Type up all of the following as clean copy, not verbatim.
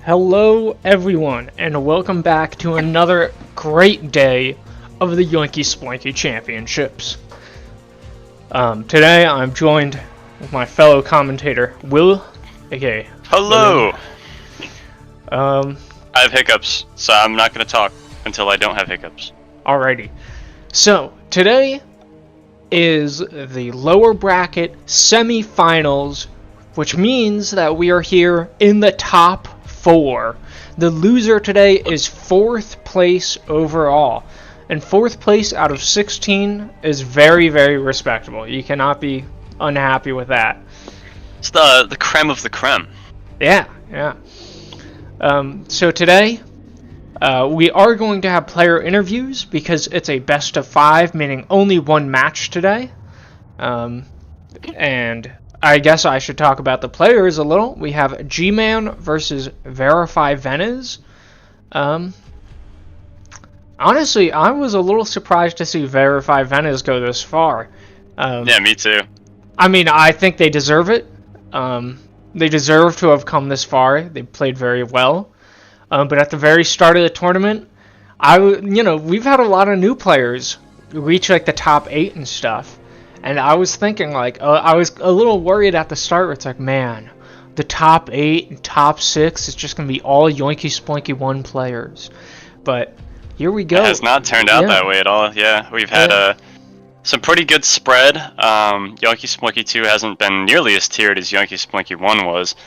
Hello everyone, and welcome back to another great day of the Yoinky Splanky Championships. Today I'm joined with my fellow commentator, Will, aka Hello! William. I have hiccups, so I'm not going to talk until I don't have hiccups. Alrighty. So, today is the lower bracket semi-finals, which means that we are here in the top 4. The loser today is 4th place overall. And 4th place out of 16 is very, very respectable. You cannot be unhappy with that. It's the creme of the creme. Yeah. So today, we are going to have player interviews because it's a best of 5, meaning only one match today. And I guess I should talk about the players a little. We have Gman versus Venuz. Honestly, I was a little surprised to see Venuz go this far. Yeah, me too. I mean, I think they deserve it. They deserve to have come this far. They played very well. But at the very start of the tournament, we've had a lot of new players reach like the top 8 and stuff. And I was thinking, I was a little worried at the start where it's like, man, the top 8 and top 6 is just going to be all Yoinky Splanky 1 players. But here we go. It has not turned out that way at all. Yeah, we've had some pretty good spread. Yoinky Splanky 2 hasn't been nearly as tiered as Yoinky Splanky 1 was.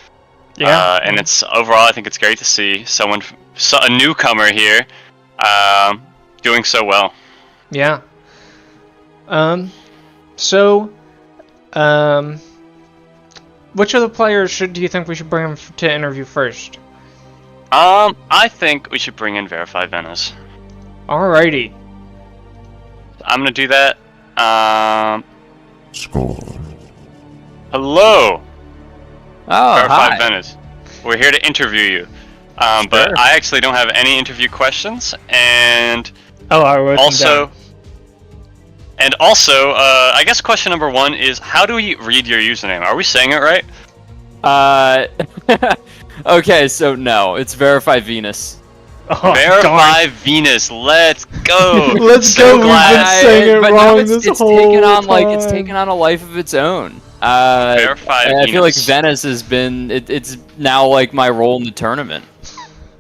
Yeah. And it's overall, I think it's great to see a newcomer here, doing so well. Yeah. Which of the players do you think we should bring to interview first? I think we should bring in Venuz. Alrighty. I'm gonna do that. Score. Hello. Oh, hi. Venuz. We're here to interview you. But I actually don't have any interview questions, and I wrote them down. And also, I guess question number 1 is, how do we read your username? Are we saying it right? Okay, so no, it's Verify Venus. Oh, Verify Venus, let's go! Let's go, we've been saying it wrong this whole time. It's taken on a life of its own. Verify Venus. I feel like Venus has been, it's now like my role in the tournament.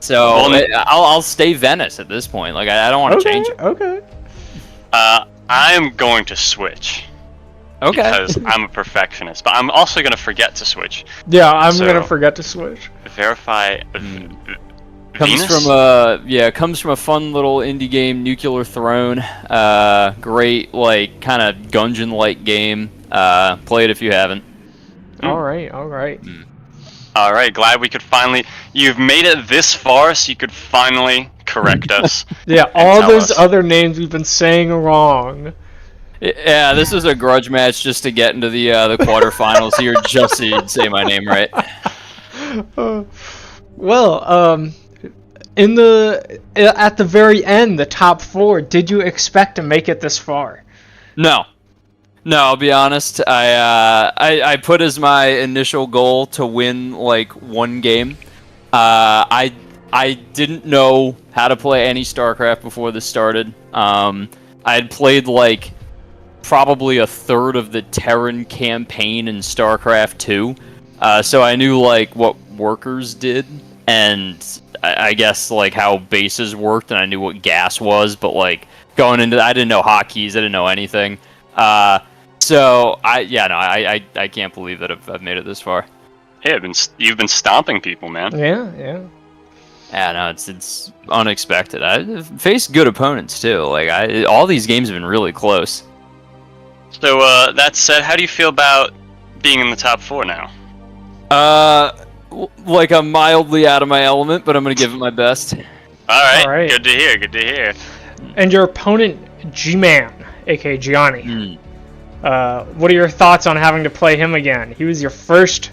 So, I'll stay Venus at this point, like I don't want to change it. Okay. I'm going to switch. Okay. Because I'm a perfectionist, but I'm also going to forget to switch. Yeah, I'm going to forget to switch. Verify comes Venus? Comes from a fun little indie game, Nuclear Throne. Great, like, kind of Gungeon-like game. Play it if you haven't. Alright. Alright, glad we could finally... You've made it this far, so you could finally correct us. Yeah, all those other names we've been saying wrong. Yeah, this is a grudge match just to get into the quarterfinals here, just so you'd say my name right. At the very end, the top 4, did you expect to make it this far? No, I'll be honest. I put as my initial goal to win like 1 game. I didn't know how to play any StarCraft before this started. I had played like probably a third of the Terran campaign in StarCraft 2, so I knew like what workers did, and I guess like how bases worked, and I knew what gas was. But like going into, I didn't know hotkeys, I didn't know anything. So I can't believe that I've made it this far. Hey, you've been stomping people, man. Yeah. Yeah, no, it's unexpected. I've faced good opponents too. Like all these games have been really close. So that said, how do you feel about being in the top 4 now? Like I'm mildly out of my element, but I'm gonna give it my best. All right. Good to hear. And your opponent, Gman, aka Gianni. What are your thoughts on having to play him again? He was your first,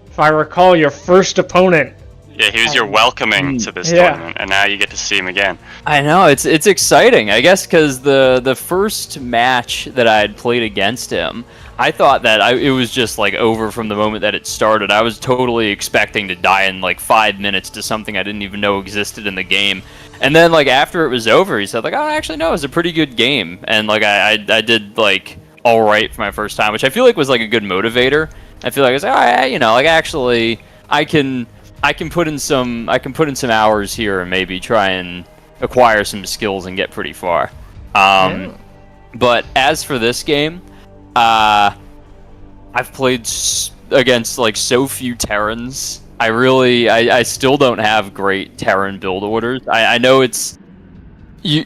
if I recall, your first opponent. Yeah, he was your welcoming to this tournament, and now you get to see him again. I know, it's exciting, I guess, because the first match that I had played against him, I thought that it was just like over from the moment that it started. I was totally expecting to die in like 5 minutes to something I didn't even know existed in the game. And then like after it was over, he said like, "Oh, actually no, it was a pretty good game." And like I did like all right for my first time, which I feel like was like a good motivator. I feel like I was like, "Oh, yeah, you know, like actually I can put in some hours here and maybe try and acquire some skills and get pretty far." But as for this game, I've played against like so few Terrans. I still don't have great Terran build orders. I know it's you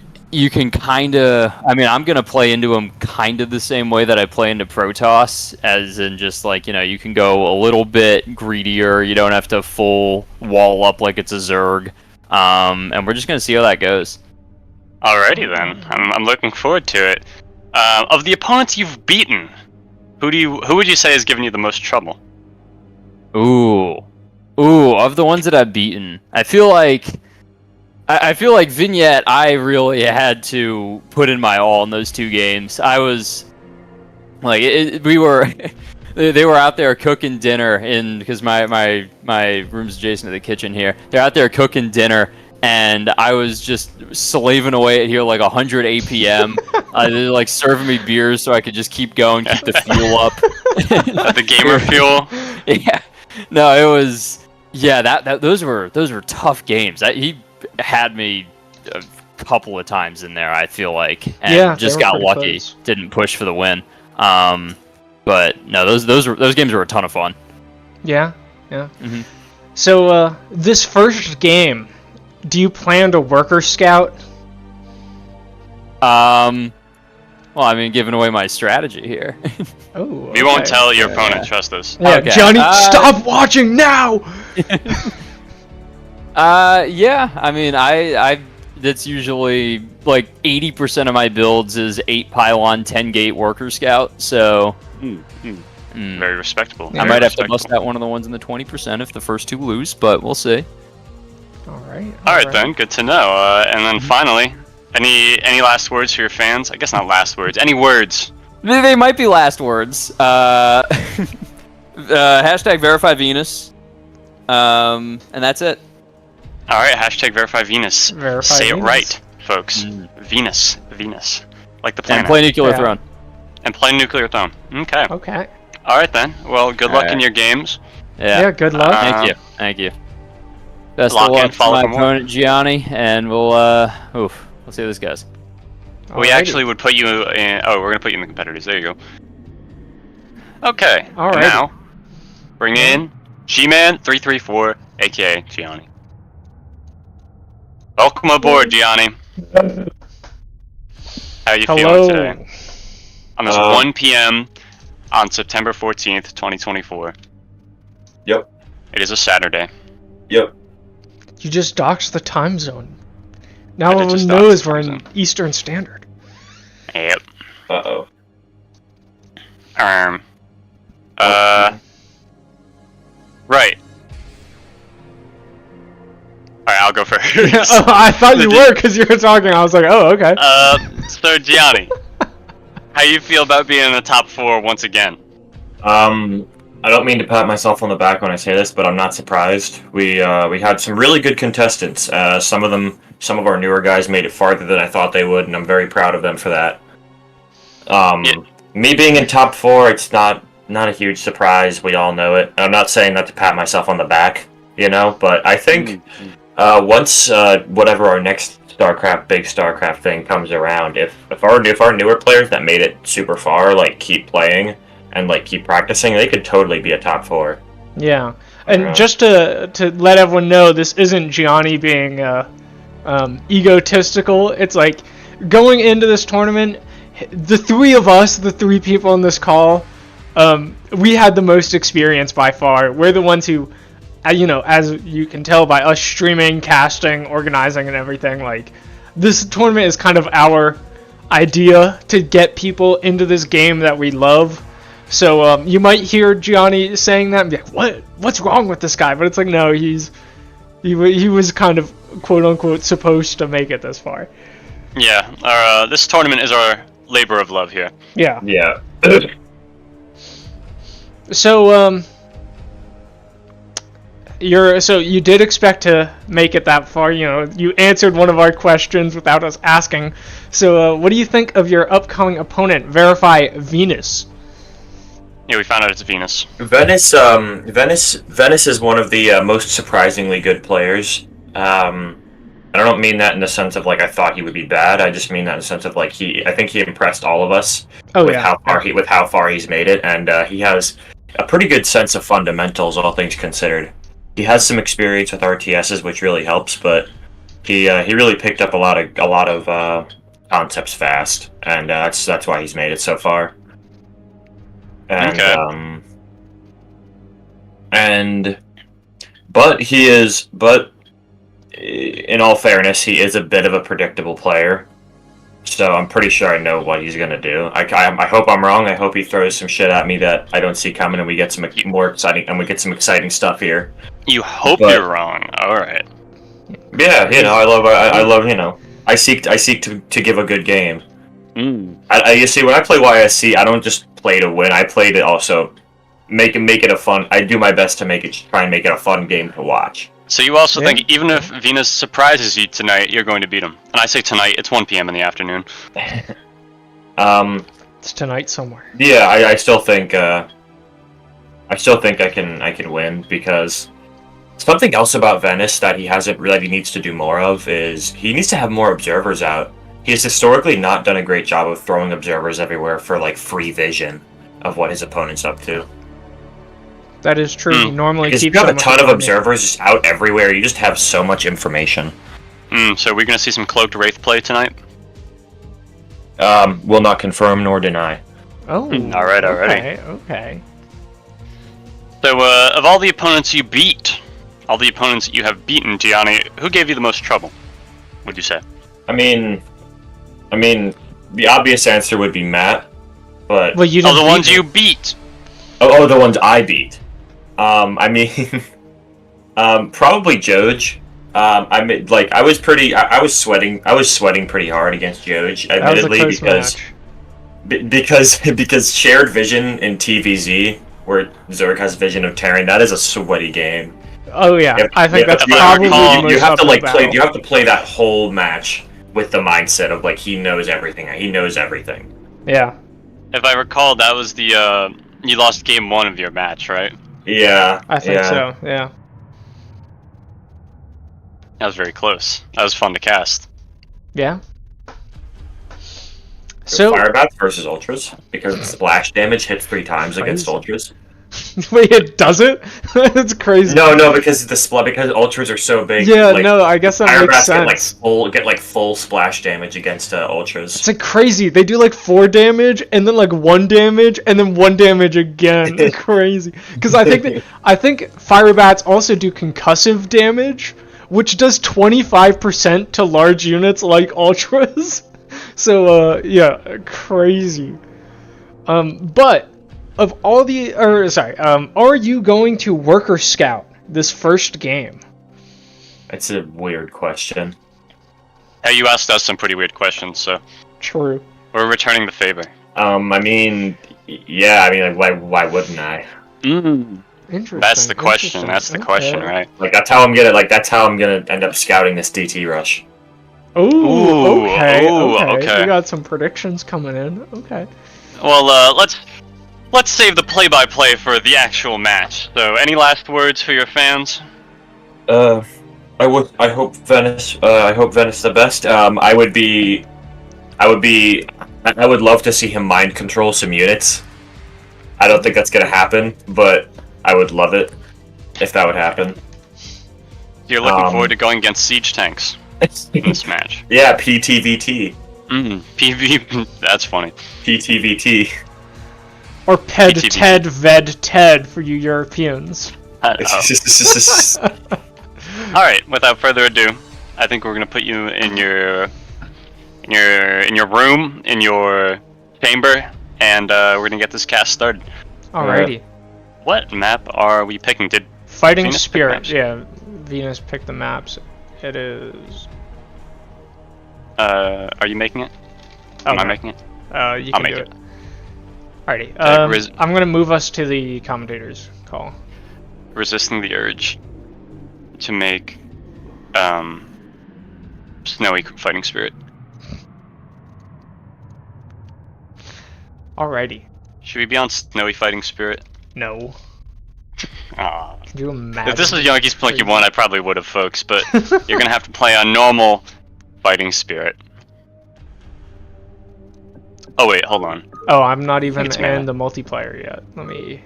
can kind of. I mean, I'm gonna play into them kind of the same way that I play into Protoss, as in just like, you know, you can go a little bit greedier. You don't have to full wall up like it's a Zerg. And we're just gonna see how that goes. Alrighty then, I'm looking forward to it. Of the opponents you've beaten, who would you say has given you the most trouble? Ooh, of the ones that I've beaten, I feel like Vignette, I really had to put in my all in those 2 games. I was like, they were out there cooking dinner because my room's adjacent to the kitchen here. They're out there cooking dinner, and I was just slaving away at here like 100 APM. They're like serving me beers so I could just keep going, keep the fuel up. The gamer fuel. Yeah. No, it was. Yeah, those were tough games. He had me a couple of times in there, I feel like, and just got lucky. Close. Didn't push for the win. But no, those games were a ton of fun. Yeah. Mm-hmm. So this first game, do you plan to worker scout? Well, I mean, giving away my strategy here. Oh, we won't tell your opponent. Trust us. Yeah, okay. Johnny, stop watching now. Yeah. I mean, that's usually like 80% of my builds is 8 pylon, 10 gate worker scout. So very respectable. I might have to bust out one of the ones in the 20% if the first 2 lose, but we'll see. All right. All right then. Good to know. And then finally, any last words for your fans? I guess not last words. Any words? They might be last words. Hashtag verify Venus. And that's it. All right. Hashtag verify Venus. Say it right, folks. Venus. Like the planet. And play Nuclear Throne. And play Nuclear Throne. Okay. Okay. All right then. Well, good luck in your games. Yeah. Good luck. Thank you. Best of luck to my opponent Gianni, and we'll see how this goes. We actually would put you in. Oh, we're gonna put you in the competitors. There you go. Okay. All right. Now, bring in Gman 334, aka Gianni. Welcome aboard, Gianni. How are you feeling today? On this 1 p.m. on September 14th, 2024. Yep. It is a Saturday. Yep. You just doxed the time zone. Now everyone knows we're in Eastern Standard. Yep. Uh-oh. Right. Alright, I'll go first. Oh, I thought you were, because you were talking. I was like, oh, okay. So Gianni, how you feel about being in the top 4 once again? I don't mean to pat myself on the back when I say this, but I'm not surprised. We had some really good contestants. Some of our newer guys made it farther than I thought they would, and I'm very proud of them for that. Me being in top 4, it's not a huge surprise. We all know it. I'm not saying that to pat myself on the back, but I think once whatever our next big StarCraft thing comes around, if our newer players that made it super far keep playing and keep practicing, they could totally be a top 4. Yeah, and just to let everyone know, this isn't Gianni being egotistical. It's like going into this tournament, the 3 of us, the 3 people in this call, we had the most experience by far. We're the ones who, as you can tell by us streaming, casting, organizing, and everything, this tournament is kind of our idea to get people into this game that we love. So you might hear Gianni saying that and be like, what's wrong with this guy? But it's like, no, he was kind of quote unquote supposed to make it this far. Yeah, this tournament is our labor of love here. Yeah. Yeah. So you did expect to make it that far. You know, you answered one of our questions without us asking. So what do you think of your upcoming opponent? Verify Venus. Yeah, we found out it's Venus. Venus is one of the most surprisingly good players. I don't mean that in the sense of like I thought he would be bad. I just mean that in the sense of like I think he impressed all of us with how far he's made it, and he has a pretty good sense of fundamentals, all things considered. He has some experience with RTSs, which really helps, but he really picked up a lot of concepts fast, and that's why he's made it so far. And but in all fairness, he is a bit of a predictable player. So I'm pretty sure I know what he's gonna do. I hope I'm wrong. I hope he throws some shit at me that I don't see coming, and we get some some exciting stuff here. You hope you're wrong. All right. Yeah, I love. I seek to give a good game. You see, when I play YSC, I don't just play to win. I play to also make it a fun. I do my best to try and make it a fun game to watch. So you also think even if Venus surprises you tonight, you're going to beat him? And I say tonight, it's 1 p.m. in the afternoon. It's tonight somewhere. Yeah, I still think I can win, because something else about Venus that he needs to do more of is he needs to have more observers out. He has historically not done a great job of throwing observers everywhere for like free vision of what his opponent's up to. That is true. Normally, because if you have a ton of observers just out everywhere, you just have so much information. So we're gonna see some cloaked wraith play tonight. Will not confirm nor deny. Oh, all right. Okay. So, of all the opponents you beat, all the opponents you have beaten, Gianni, who gave you the most trouble? Would you say? I mean, the obvious answer would be Matt, but well, you didn't the ones you beat. Oh, the ones I beat. I mean, probably Joj. I was sweating pretty hard against Joj, admittedly, because shared vision in TVZ, where Zerg has vision of Terran, that is a sweaty game. Oh yeah, I think that's probably you have to play that whole match with the mindset of like he knows everything. He knows everything. Yeah. If I recall, that was the you lost game 1 of your match, right? Yeah. I think so. Yeah. That was very close. That was fun to cast. Yeah. So Firebats versus Ultras, because splash damage hits 3 times against Ultras. Wait, it doesn't? That's crazy. No, because because Ultras are so big. Yeah, I guess that makes sense. Get full splash damage against Ultras. It's like crazy. They do like 4 damage, and then like 1 damage, and then 1 damage again. Crazy. Because I think Firebats also do concussive damage, which does 25% to large units like Ultras. So yeah, crazy. But of all the, are you going to Worker Scout this first game? It's a weird question. Hey, you asked us some pretty weird questions, so. True. We're returning the favor. I mean, yeah, like, why wouldn't I? Interesting. That's the question. That's the question, right? Like, that's how I'm gonna end up scouting this DT rush. Ooh, okay. We got some predictions coming in. Okay. Well, let's save the play-by-play for the actual match. So, any last words for your fans? I hope Venus the best. I would love to see him mind control some units. I don't think that's gonna happen, but I would love it if that would happen. You're looking forward to going against siege tanks in this match. Yeah, PTVT. PV. That's funny. PTVT. Or Ped PTVT. Ted Ved Ted for you Europeans. Alright, without further ado, I think we're gonna put you in your room, in your chamber, and we're gonna get this cast started. Alrighty. What map are we picking? Did Fighting Venus Spirit? Yeah, Venus picked the maps. It is. Are you making it? Am I making it? You can do it. Alrighty. I'm going to move us to the commentator's call. Resisting the urge to make Snowy Fighting Spirit. Alrighty. Should we be on Snowy Fighting Spirit? No. Aw. Can you imagine? If this was Yankee Splinky 1, I probably would have, folks, but you're gonna have to play on normal Fighting Spirit. Oh wait, hold on. Oh, I'm not even in the multiplayer yet. Let me...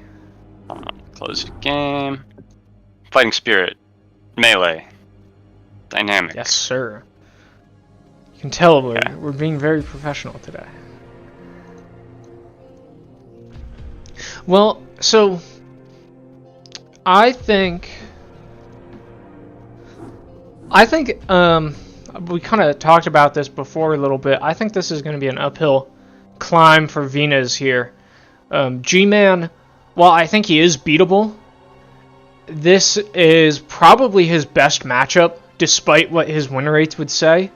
Close the game. Fighting Spirit. Melee. Dynamic. Yes, sir. You can tell we're being very professional today. Well, so... I think we kind of talked about this before a little bit. I think this is going to be an uphill climb for Venuz here. Gman, while I think he is beatable, this is probably his best matchup, despite what his win rates would say.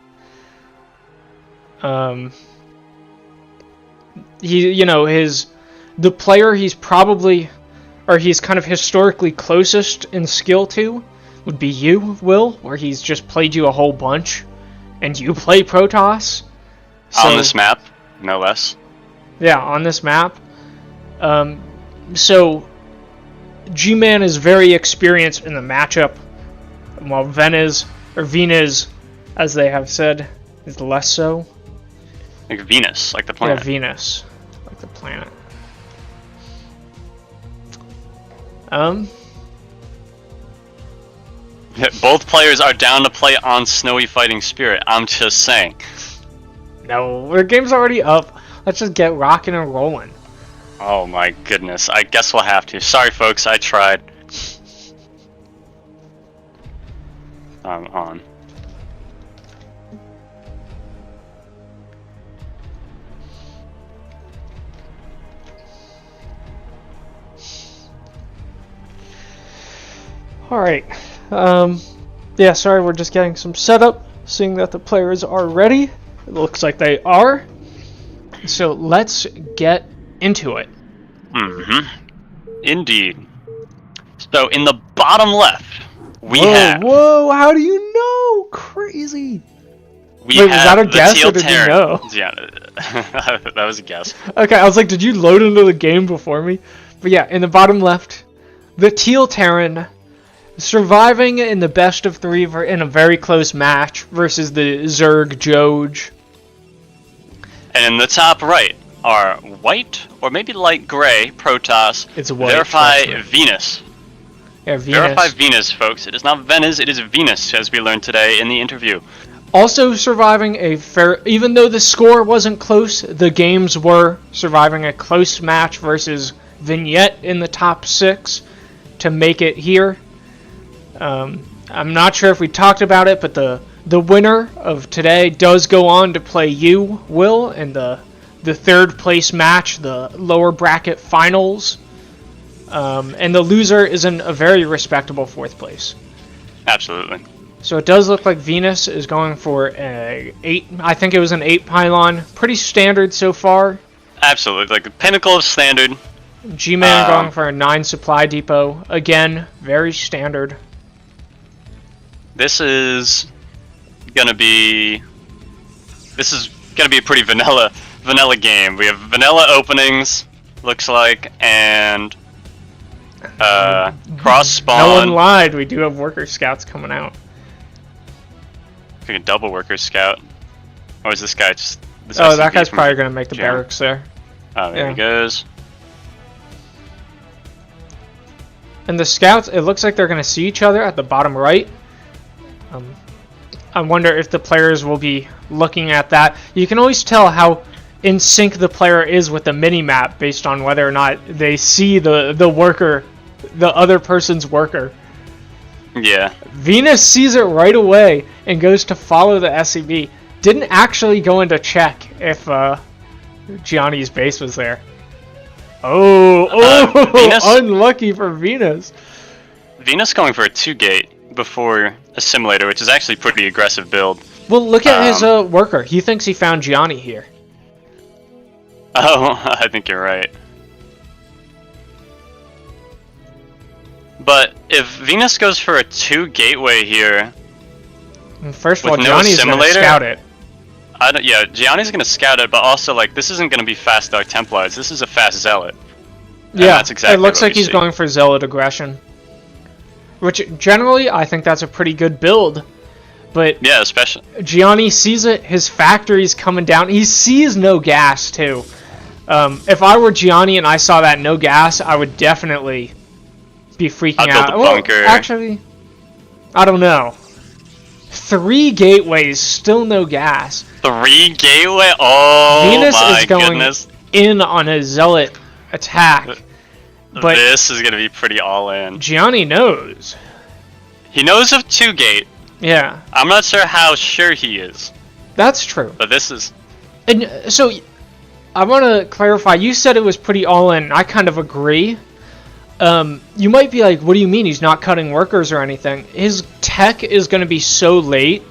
The player he's probably, or he's kind of historically closest in skill to, would be you, Will, where he's just played you a whole bunch, and you play Protoss. So, on this map, no less. Yeah, on this map. So, Gman is very experienced in the matchup, while Venuz, as they have said, is less so. Like Venus, like the planet. Yeah, Venus, like the planet. Both players are down to play on Snowy Fighting Spirit. I'm just saying. No, our game's already up. Let's just get rocking and rolling. Oh my goodness. I guess we'll have to. Sorry, folks. I tried. I'm on. Alright. Yeah, sorry, we're just getting some setup, seeing that the players are ready. It looks like they are. So let's get into it. Indeed. So in the bottom left, we whoa, have... Whoa, how do you know? Crazy. Wait, was that a guess or did you know? Yeah, that was a guess. Okay, I was like, did you load into the game before me? But yeah, in the bottom left, the Teal Terran surviving in the best of 3 in a very close match versus the Zerg Joj. And in the top right are white or maybe light gray Protoss. It's a white. Verify Venus. Yeah, Venus. Verify Venus, folks. It is not Venus, it is Venus, as we learned today in the interview. Also surviving a fair... Even though the score wasn't close, the games were surviving a close match versus Vignette in the top 6 to make it here. I'm not sure if we talked about it, but the winner of today does go on to play you, Will, in the third place match, the lower bracket finals. And the loser is in a very respectable 4th place. Absolutely. So it does look like Venus is going for a 8. I think it was an 8 pylon. Pretty standard so far. Absolutely, like the pinnacle of standard. Gman going for a 9 supply depot. Again, very standard. This is gonna be a pretty vanilla game. We have vanilla openings, looks like, and cross spawn. No one lied. We do have worker scouts coming out. Like a double worker scout. Or is this guy just? Oh, that guy's probably gonna make the barracks there. Oh, there he goes. And the scouts, it looks like they're gonna see each other at the bottom right. I wonder if the players will be looking at that. You can always tell how in sync the player is with the mini-map based on whether or not they see the worker, the other person's worker. Yeah. Venus sees it right away and goes to follow the SCB. Didn't actually go in to check if Gianni's base was there. Venus? Unlucky for Venus. Venus going for a 2-gate before Assimilator, which is actually pretty aggressive build. Well, look at his worker. He thinks he found Gianni here. Oh, I think you're right. But if Venus goes for a 2 gateway here, first of all, with no Gianni's going to assimilator? scout it. yeah, Gianni's gonna scout it, but also like this isn't gonna be fast Dark Templars. This is a fast Zealot. And Yeah, that's exactly it looks what like we he's see. going for Zealot aggression. Which, generally, I think that's a pretty good build. But Yeah, especially. Gianni sees it, his factory's coming down. He sees no gas, too. If I were Gianni and I saw that no gas, I would definitely be freaking I'd build out. a Well, bunker. actually, I don't know. 3 gateways, still no gas. 3 gateway. Oh Venus my is going goodness! in on a Zealot attack. But This is gonna be pretty all in. Gianni knows. He knows of 2 gate. Yeah, I'm not sure how sure he is, that's true. but this is. And so, I want to clarify. You said it was pretty all in. I kind of agree. You might be like, what do you mean he's not cutting workers or anything? His tech is going to be so late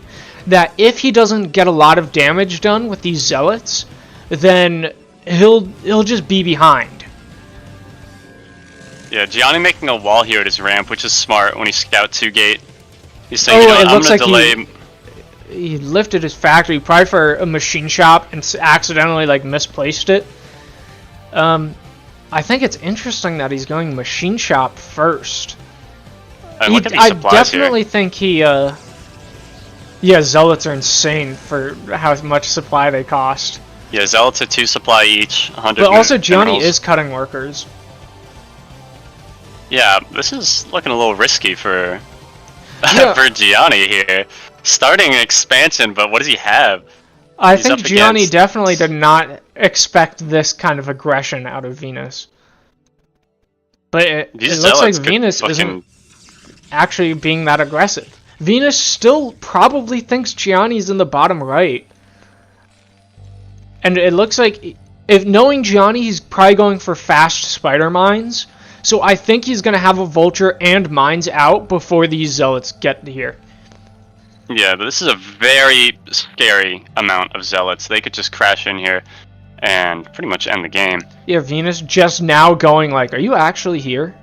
that if he doesn't get a lot of damage done with these zealots, then he'll just be behind. Yeah, Gianni making a wall here at his ramp, which is smart when he scout 2 gate. He's saying, you know it what, I'm looks gonna like delay. he lifted his factory probably for a machine shop and accidentally like misplaced it. I think it's interesting that he's going machine shop first. And look at these I supplies definitely here. think he yeah, zealots are insane for how much supply they cost. Yeah, Zealots at 2 supply each. 100. But also Gianni minerals. is cutting workers. Yeah, this is looking a little risky for Yeah. for Gianni here. Starting an expansion, but what does he have? I He's think up Gianni against- definitely did not expect this kind of aggression out of Venus. But it These looks like Zealots could Venus fucking- isn't actually being that aggressive. Venus still probably thinks Gianni's in the bottom right. And it looks like, if knowing Gianni, he's probably going for fast spider mines. So I think he's going to have a vulture and mines out before these zealots get here. Yeah, but this is a very scary amount of Zealots. They could just crash in here and pretty much end the game. Yeah, Venus just now going like, are you actually here?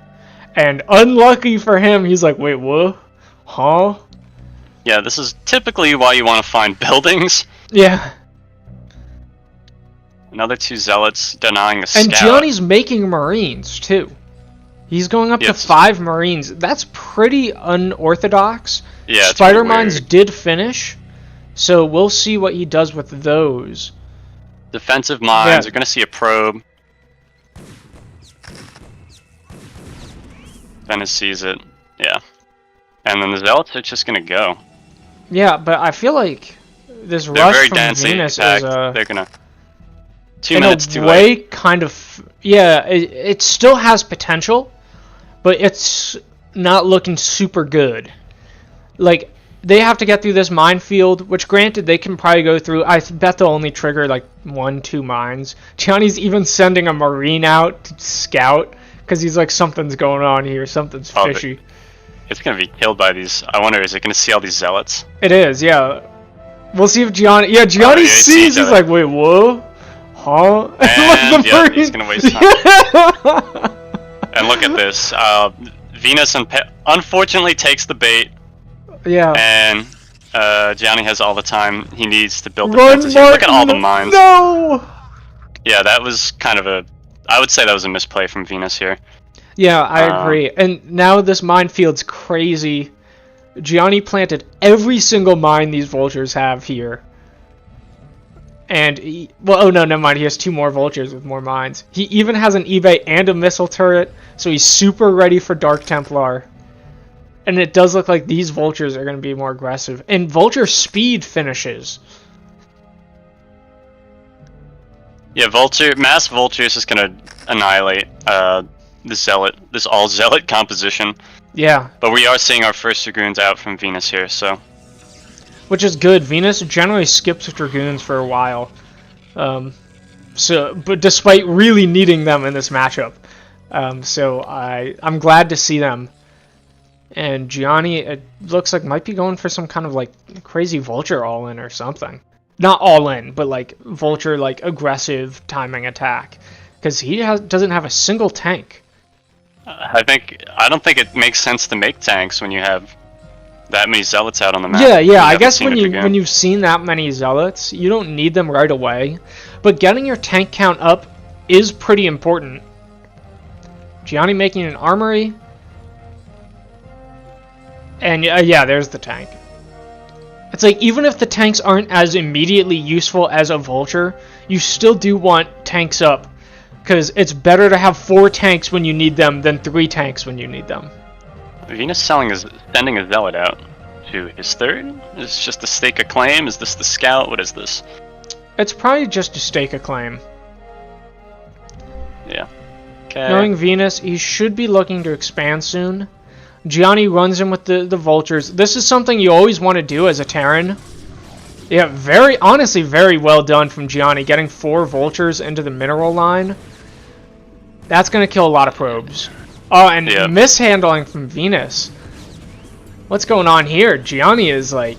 And unlucky for him, he's like, wait, what? Huh? Yeah, this is typically why you want to find buildings. Yeah. Another 2 Zealots denying a And scout. Gianni's making Marines, too. He's going up Yes. to 5 Marines. That's pretty unorthodox. Yeah, it's Spider pretty Mines weird. did finish, so we'll see what he does with those. Defensive mines. Yeah. You're gonna see a probe. Venus sees it. Yeah. And then the Zealots are just gonna go. Yeah, but I feel like this They're rush very from densely Venus packed. is They're gonna. 2 in minutes a too way late. kind of, yeah, it still has potential, but it's not looking super good. Like, they have to get through this minefield, which granted they can probably go through. I bet they'll only trigger like 1-2 mines. Gianni's even sending a Marine out to scout because he's like, something's going on here, something's Oh, but- fishy. It's gonna be killed by these. I wonder, is it gonna see all these Zealots? It is, yeah. We'll see if Gianni. Yeah, Gianni yeah, he sees sees. He's it. like, wait, whoa, huh? And, yeah, Marine- he's gonna waste time. And look at this. Venus unfortunately takes the bait, yeah. and Gianni has all the time he needs to build Run, defenses here. Look at all the Martin, mines. No. Yeah, that was kind of a. I would say that was a misplay from Venus here. Yeah, I agree. And now this minefield's crazy. Gianni planted every single mine these vultures have here. And, oh no, never mind. He has 2 more vultures with more mines. He even has an eBay and a missile turret, so he's super ready for Dark Templar. And it does look like these vultures are going to be more aggressive. And vulture speed finishes. Yeah, mass vulture is just gonna annihilate this all zealot composition. Yeah, But we are seeing our first Dragoons out from Venus here, so which is good. Venus generally skips Dragoons for a while. But despite really needing them in this matchup. So I'm glad to see them. And Gianni, it looks like, might be going for some kind of like crazy vulture all-in or something. Not all-in, but like vulture, like aggressive timing attack. Because he doesn't have a single tank. I don't think it makes sense to make tanks when you have that many zealots out on the map. Yeah. I guess when you've seen that many zealots, you don't need them right away. But getting your tank count up is pretty important. Gianni making an armory. And yeah, there's the tank. It's like, even if the tanks aren't as immediately useful as a vulture, you still do want tanks up. Because it's better to have 4 tanks when you need them than 3 tanks when you need them. Venus sending a zealot out to his third? Is this just a stake a claim? Is this the scout? What is this? It's probably just to stake a claim. Yeah. Okay. Knowing Venus, he should be looking to expand soon. Gianni runs in with the vultures. This is something you always want to do as a Terran. Yeah, honestly, very well done from Gianni, getting 4 vultures into the mineral line. That's going to kill a lot of probes. Oh, and mishandling from Venus. What's going on here? Gianni is, like,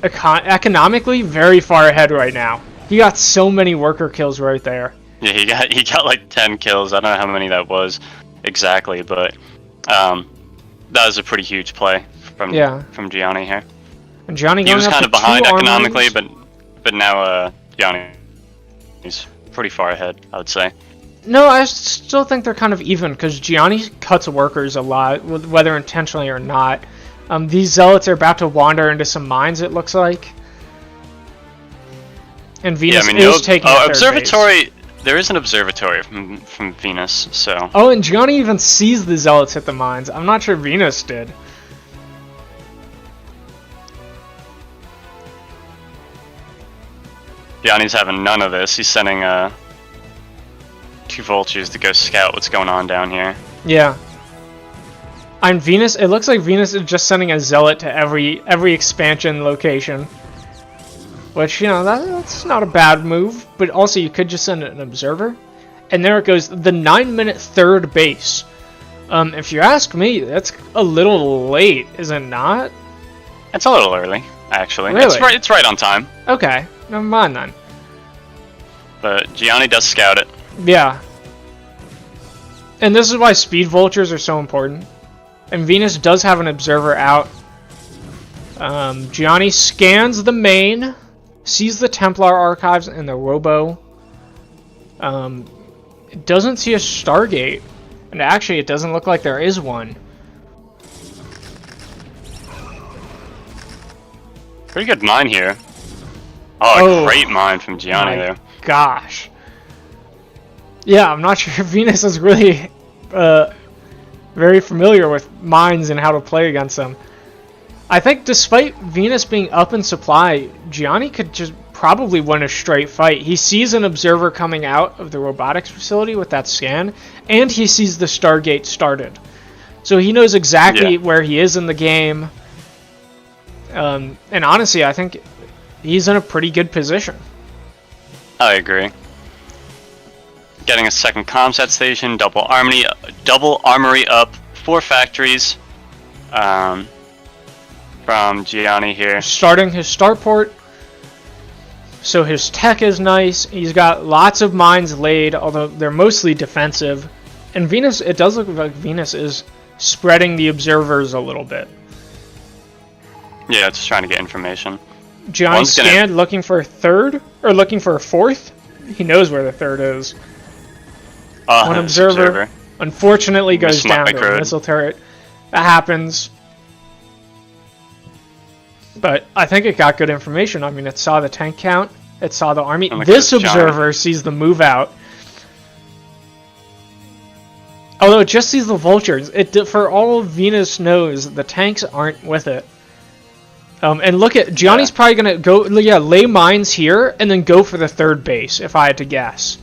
economically very far ahead right now. He got so many worker kills right there. Yeah, he got like 10 kills. I don't know how many that was exactly, but that was a pretty huge play from Gianni here. And Gianni he was kind of behind economically, armories. but now Gianni is pretty far ahead, I would say. No, I still think they're kind of even, because Gianni cuts workers a lot, whether intentionally or not. These zealots are about to wander into some mines, it looks like. And Venus is taking the observatory. Base. There is an observatory from Venus, so. Oh, and Gianni even sees the zealots hit the mines. I'm not sure Venus did. Gianni's having none of this. He's sending 2 vultures to go scout what's going on down here. Yeah. On Venus, it looks like Venus is just sending a zealot to every expansion location. Which, you know, that's not a bad move. But also, you could just send an observer. And there it goes, the 9-minute third base. If you ask me, that's a little late, is it not? It's a little early, actually. Really? It's right on time. Okay, never mind then. But Gianni does scout it. Yeah. And this is why speed vultures are so important. And Venus does have an observer out. Gianni scans the main, sees the Templar archives and the Robo. It doesn't see a Stargate. And actually, it doesn't look like there is one. Pretty good mine here. Oh, a great mine from Gianni there. Gosh. Yeah, I'm not sure if Venus is really very familiar with mines and how to play against them. I think despite Venus being up in supply, Gianni could just probably win a straight fight. He sees an observer coming out of the robotics facility with that scan, and he sees the Stargate started. So he knows exactly where he is in the game. And honestly, I think he's in a pretty good position. I agree. Getting a second comsat station, double armory up, 4 factories from Gianni here. Starting his starport. So his tech is nice. He's got lots of mines laid, although they're mostly defensive. And Venus, it does look like Venus is spreading the observers a little bit. Yeah, just trying to get information. Gianni scanned looking for a third, or looking for a fourth. He knows where the third is. One observer, unfortunately, goes down to a missile turret. That happens. But I think it got good information. I mean, it saw the tank count. It saw the army. This observer sees the move out. Although it just sees the vultures. For all Venus knows, the tanks aren't with it. And look at... Gianni's probably going to go... lay mines here and then go for the third base, if I had to guess.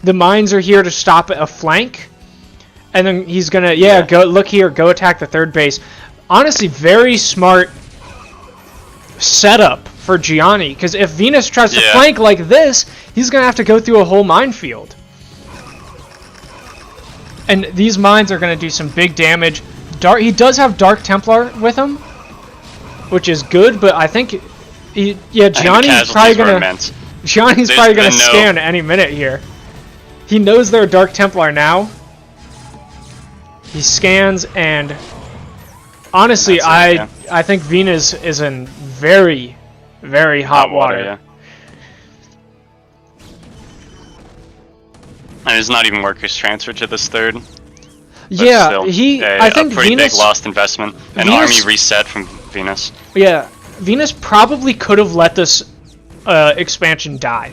The mines are here to stop a flank. And then he's going to... go look here. Go attack the third base. Honestly, very smart setup for Gianni. Because if Venus tries to flank like this, he's going to have to go through a whole minefield. And these mines are going to do some big damage. He does have Dark Templar with him, which is good, but I think... Gianni's probably going to scan any minute here. He knows they're Dark Templar now. He scans, and honestly, I think Venus is in very, very hot water. Yeah. And it's not even workers transfer to this third. Yeah, still, I think a pretty Venus, big lost investment. An army reset from Venus. Yeah, Venus probably could have let this expansion die.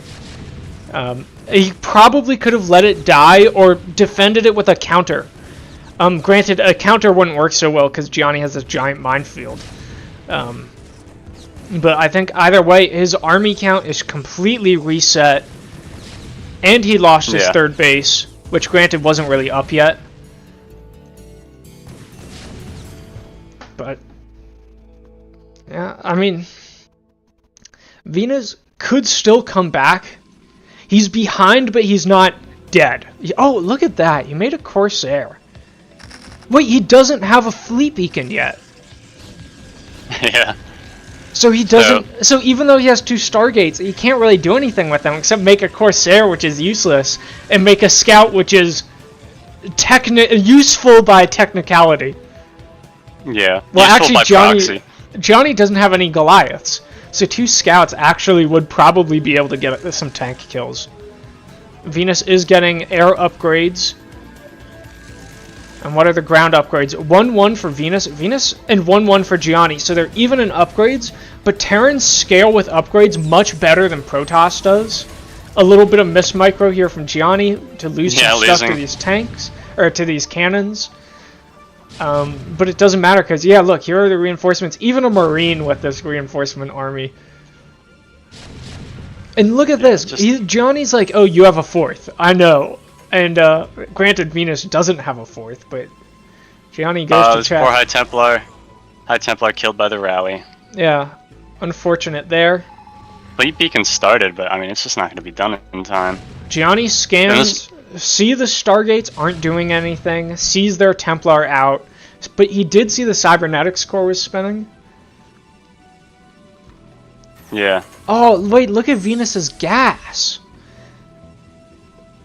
He probably could have let it die or defended it with a counter. Granted, a counter wouldn't work so well because Gianni has this giant minefield. But I think either way, his army count is completely reset. And he lost his third base, which granted wasn't really up yet. But, yeah, I mean, Venus could still come back. He's behind, but he's not dead. Oh, look at that. He made a Corsair. Wait, he doesn't have a fleet beacon yet. Yeah. So he doesn't. So even though he has 2 Stargates, he can't really do anything with them except make a Corsair, which is useless, and make a Scout, which is useful by technicality. Yeah. Well, useful actually, Johnny doesn't have any Goliaths, so 2 Scouts actually would probably be able to get some tank kills. Venus is getting air upgrades. And what are the ground upgrades? 1-1 for Venus, and 1-1 for Gianni. So they're even in upgrades, but Terrans scale with upgrades much better than Protoss does. A little bit of miss micro here from Gianni to lose some stuff to these tanks, or to these cannons. But it doesn't matter because, yeah, look, here are the reinforcements. Even a Marine with this reinforcement army. And look at this. Gianni's like, oh, you have a 4th. I know. And granted, Venus doesn't have a 4th, but Gianni goes to check. Poor High Templar. High Templar killed by the rally. Yeah, unfortunate there. Fleet beacon started, but I mean, it's just not going to be done in time. Gianni scans, see the Stargates aren't doing anything, sees their Templar out, but he did see the Cybernetics core was spinning. Yeah. Oh, wait, look at Venus's gas.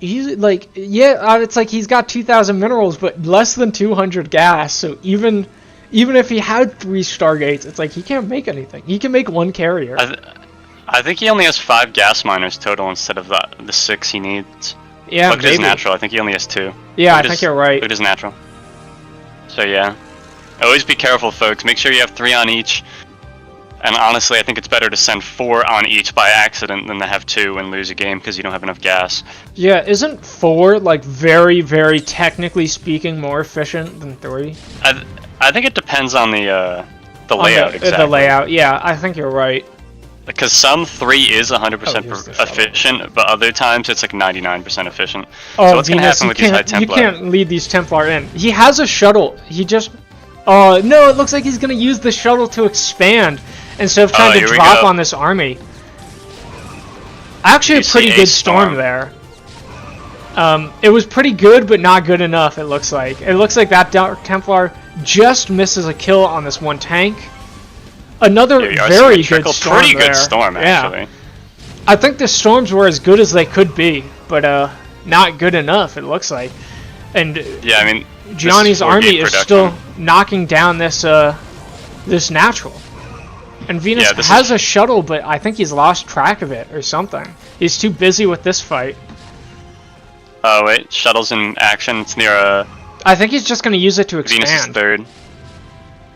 He's like, yeah, it's like he's got 2,000 minerals, but less than 200 gas. So even if he had 3 Stargates, it's like he can't make anything. He can make 1 carrier. I think he only has 5 gas miners total instead of the 6 he needs. Yeah, look at maybe. his natural. I think he only has 2. Yeah, I think you're right. Look at his natural. So yeah, always be careful, folks. Make sure you have 3 on each. And honestly, I think it's better to send 4 on each by accident than to have 2 and lose a game because you don't have enough gas. Yeah, isn't 4 like very, very technically speaking more efficient than 3? I think it depends on the layout. Exactly. The layout, yeah, I think you're right. Because some 3 is 100% efficient, but other times it's like 99% efficient. Oh, so what's going to happen with these High Templar? You can't lead these Templar in. He has a shuttle. He just... Oh, no, it looks like he's going to use the shuttle to expand instead of trying to drop on this army. Actually, a pretty good storm there. It was pretty good, but not good enough, it looks like. It looks like that Dark Templar just misses a kill on this 1 tank. Another very good storm Pretty good storm, actually. Yeah. I think the storms were as good as they could be, but not good enough, it looks like. And yeah, I mean, Gianni's army is still knocking down this this natural. And Venus has a shuttle, but I think he's lost track of it or something. He's too busy with this fight. Oh wait, shuttle's in action. It's near a... I think he's just going to use it to expand. Venus is 3rd.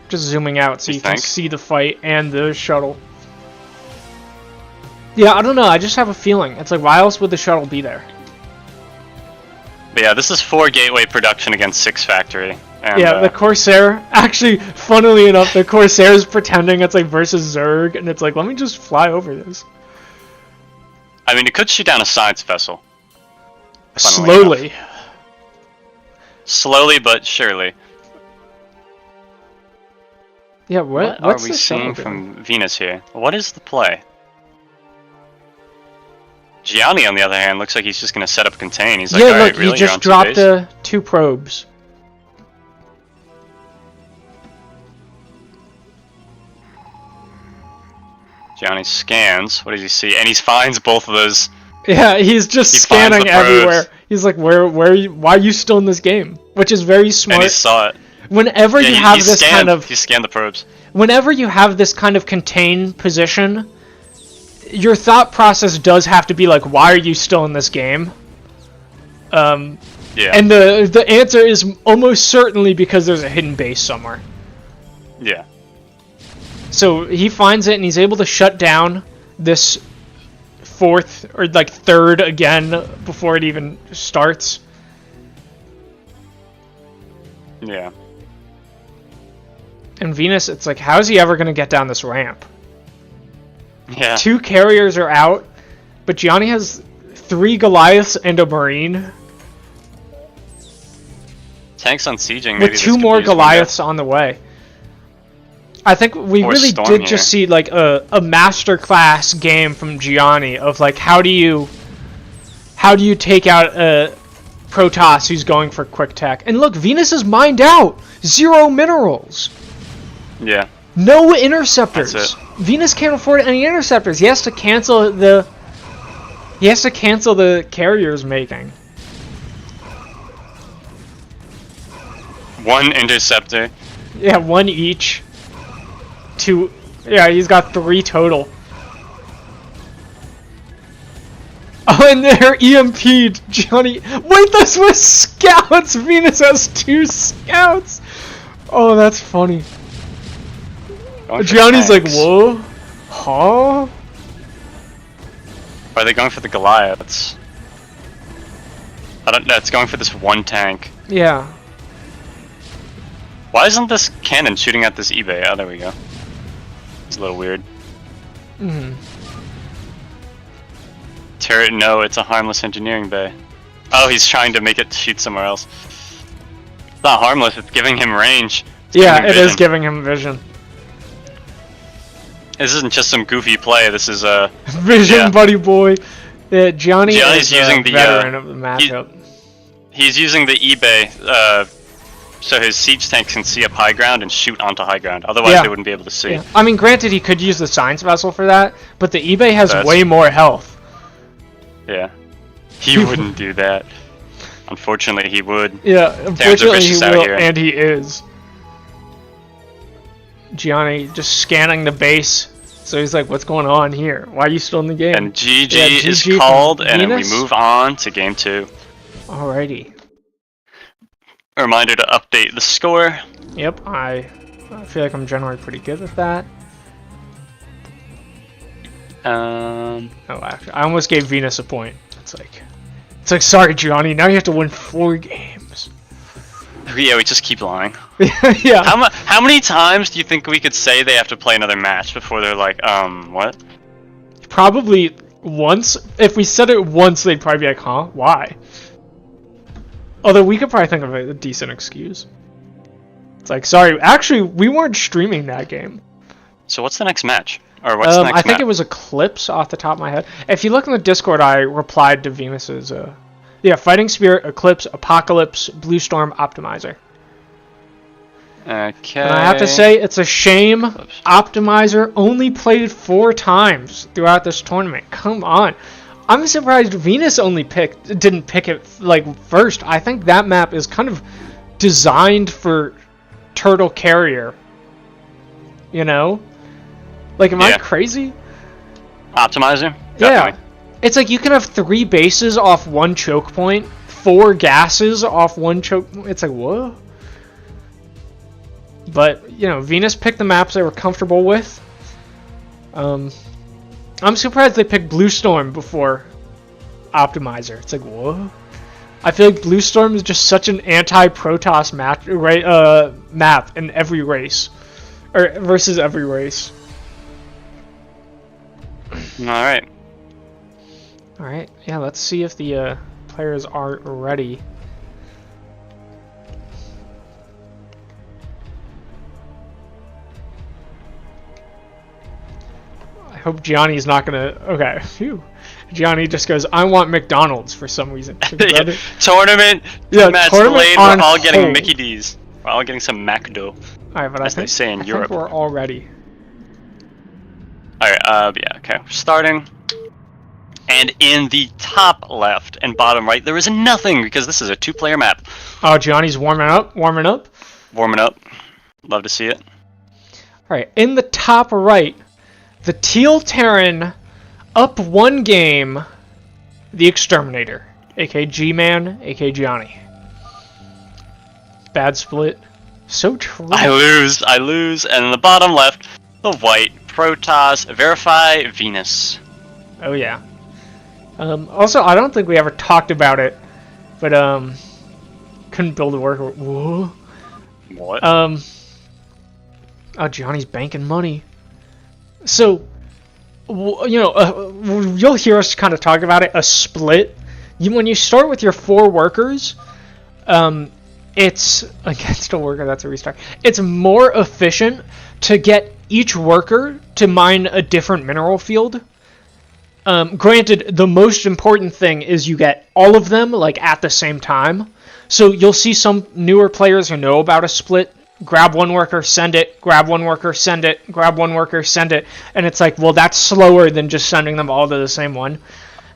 Just zooming out so you can see the fight and the shuttle. Yeah, I don't know. I just have a feeling. It's like, why else would the shuttle be there? But yeah, this is 4 gateway production against 6 factory. And, yeah, the Corsair, actually, funnily enough, the Corsair is pretending it's like versus Zerg, and it's like, let me just fly over this. I mean, it could shoot down a science vessel. Slowly. Slowly, but surely. Yeah, what are we seeing from Venus here? What is the play? Gianni, on the other hand, looks like he's just going to set up a contain. He's like, yeah, alright, look, really? He just dropped 2 probes. Gianni scans. What does he see? And he finds both of those. Yeah, he's just scanning everywhere. He's like, why are you still in this game? Which is very smart. And he saw it. Whenever you have this kind of... He scanned the probes. Whenever you have this kind of contained position, your thought process does have to be like, why are you still in this game? Yeah. And the answer is almost certainly because there's a hidden base somewhere. Yeah. So he finds it and he's able to shut down this fourth or like third again before it even starts. Yeah. And Venus, it's like, how's he ever going to get down this ramp? Yeah. 2 carriers are out, but Gianni has 3 Goliaths and a Marine. Tanks on sieging. With 2 more Goliaths on the way. I think we really did just see like a masterclass game from Gianni of like how do you take out a Protoss who's going for quick tech. And look, Venus is mined out. 0 minerals. Yeah. No interceptors. That's it. Venus can't afford any interceptors. He has to cancel the carriers making. 1 interceptor. Yeah, 1 each. 2. Yeah, he's got 3 total. Oh, and they're EMP'd. Johnny. Wait, this was scouts. Venus has 2 scouts. Oh, that's funny. Gianni's like, whoa? Huh? Or are they going for the Goliaths? I don't know. It's going for this 1 tank. Yeah. Why isn't this cannon shooting at this eBay? Oh, there we go. It's a little weird. Turret, no, it's a harmless engineering bay. Oh, he's trying to make it shoot somewhere else. It's not harmless, it's giving him range. Yeah, it is giving him vision. This isn't just some goofy play, this is a... Vision, buddy boy. Yeah, Gianni's is using the veteran of the matchup. He's using the eBay, so his siege tanks can see up high ground and shoot onto high ground. Otherwise, they wouldn't be able to see. Yeah. I mean, granted, he could use the science vessel for that, but the eBay has way more health. Yeah. He wouldn't do that. Unfortunately, he would. Yeah, unfortunately he will, and he is. Gianni just scanning the base. So he's like, what's going on here? Why are you still in the game? And GG is called, and we move on to game 2. Alrighty. A reminder to update the score. Yep, I feel like I'm generally pretty good with that. Oh, actually, I almost gave Venus a point. It's like, sorry, Gianni, now you have to win 4 games. Yeah, we just keep lying. Yeah. How many times do you think we could say they have to play another match before they're like, what? Probably once. If we said it once, they'd probably be like, huh? Why? Although we could probably think of a decent excuse. It's like, sorry, actually, we weren't streaming that game. So what's the next match? Or what's the next I think it was Eclipse off the top of my head. If you look in the Discord, I replied to Venus's, yeah, Fighting Spirit, Eclipse, Apocalypse, Blue Storm, Optimizer. Okay. And I have to say, it's a shame Optimizer only played 4 times throughout this tournament. Come on. I'm surprised Venus only didn't pick it like first. I think that map is kind of designed for Turtle Carrier. You know? Like, am I crazy? Optimizer? Definitely. Yeah. It's like you can have 3 bases off 1 choke point, 4 gases off 1 choke point. It's like, whoa. But, you know, Venus picked the maps they were comfortable with. I'm surprised they picked Blue Storm before Optimizer. It's like, whoa. I feel like Blue Storm is just such an anti-Protoss map in every race. Or versus every race. Alright. Alright, yeah, let's see if the players are ready. I hope Gianni's not gonna... Okay, phew. Gianni just goes, I want McDonald's for some reason. Yeah. Tournament match delayed, we're all getting Mickey D's. We're all getting some McDo. Alright, but I think we're all ready. Alright, yeah, okay. We're starting. And in the top left and bottom right, there is nothing because this is a 2-player map. Oh, Gianni's warming up. Warming up. Love to see it. All right, in the top right, the Teal Terran up 1 game, the Exterminator, aka Gman, aka Gianni. Bad split. So true. I lose. And in the bottom left, the white Protoss Verify Venus. Oh yeah. Also, I don't think we ever talked about it, but couldn't build a worker. Whoa. What? Oh, Gianni's banking money. So, you'll hear us kind of talk about it. A split. When you start with your 4 workers, it's against a worker. That's a restart. It's more efficient to get each worker to mine a different mineral field. Granted, the most important thing is you get all of them like at the same time. So you'll see some newer players who know about a split. Grab 1 worker, send it. Grab 1 worker, send it. Grab 1 worker, send it. And it's like, well, that's slower than just sending them all to the same one.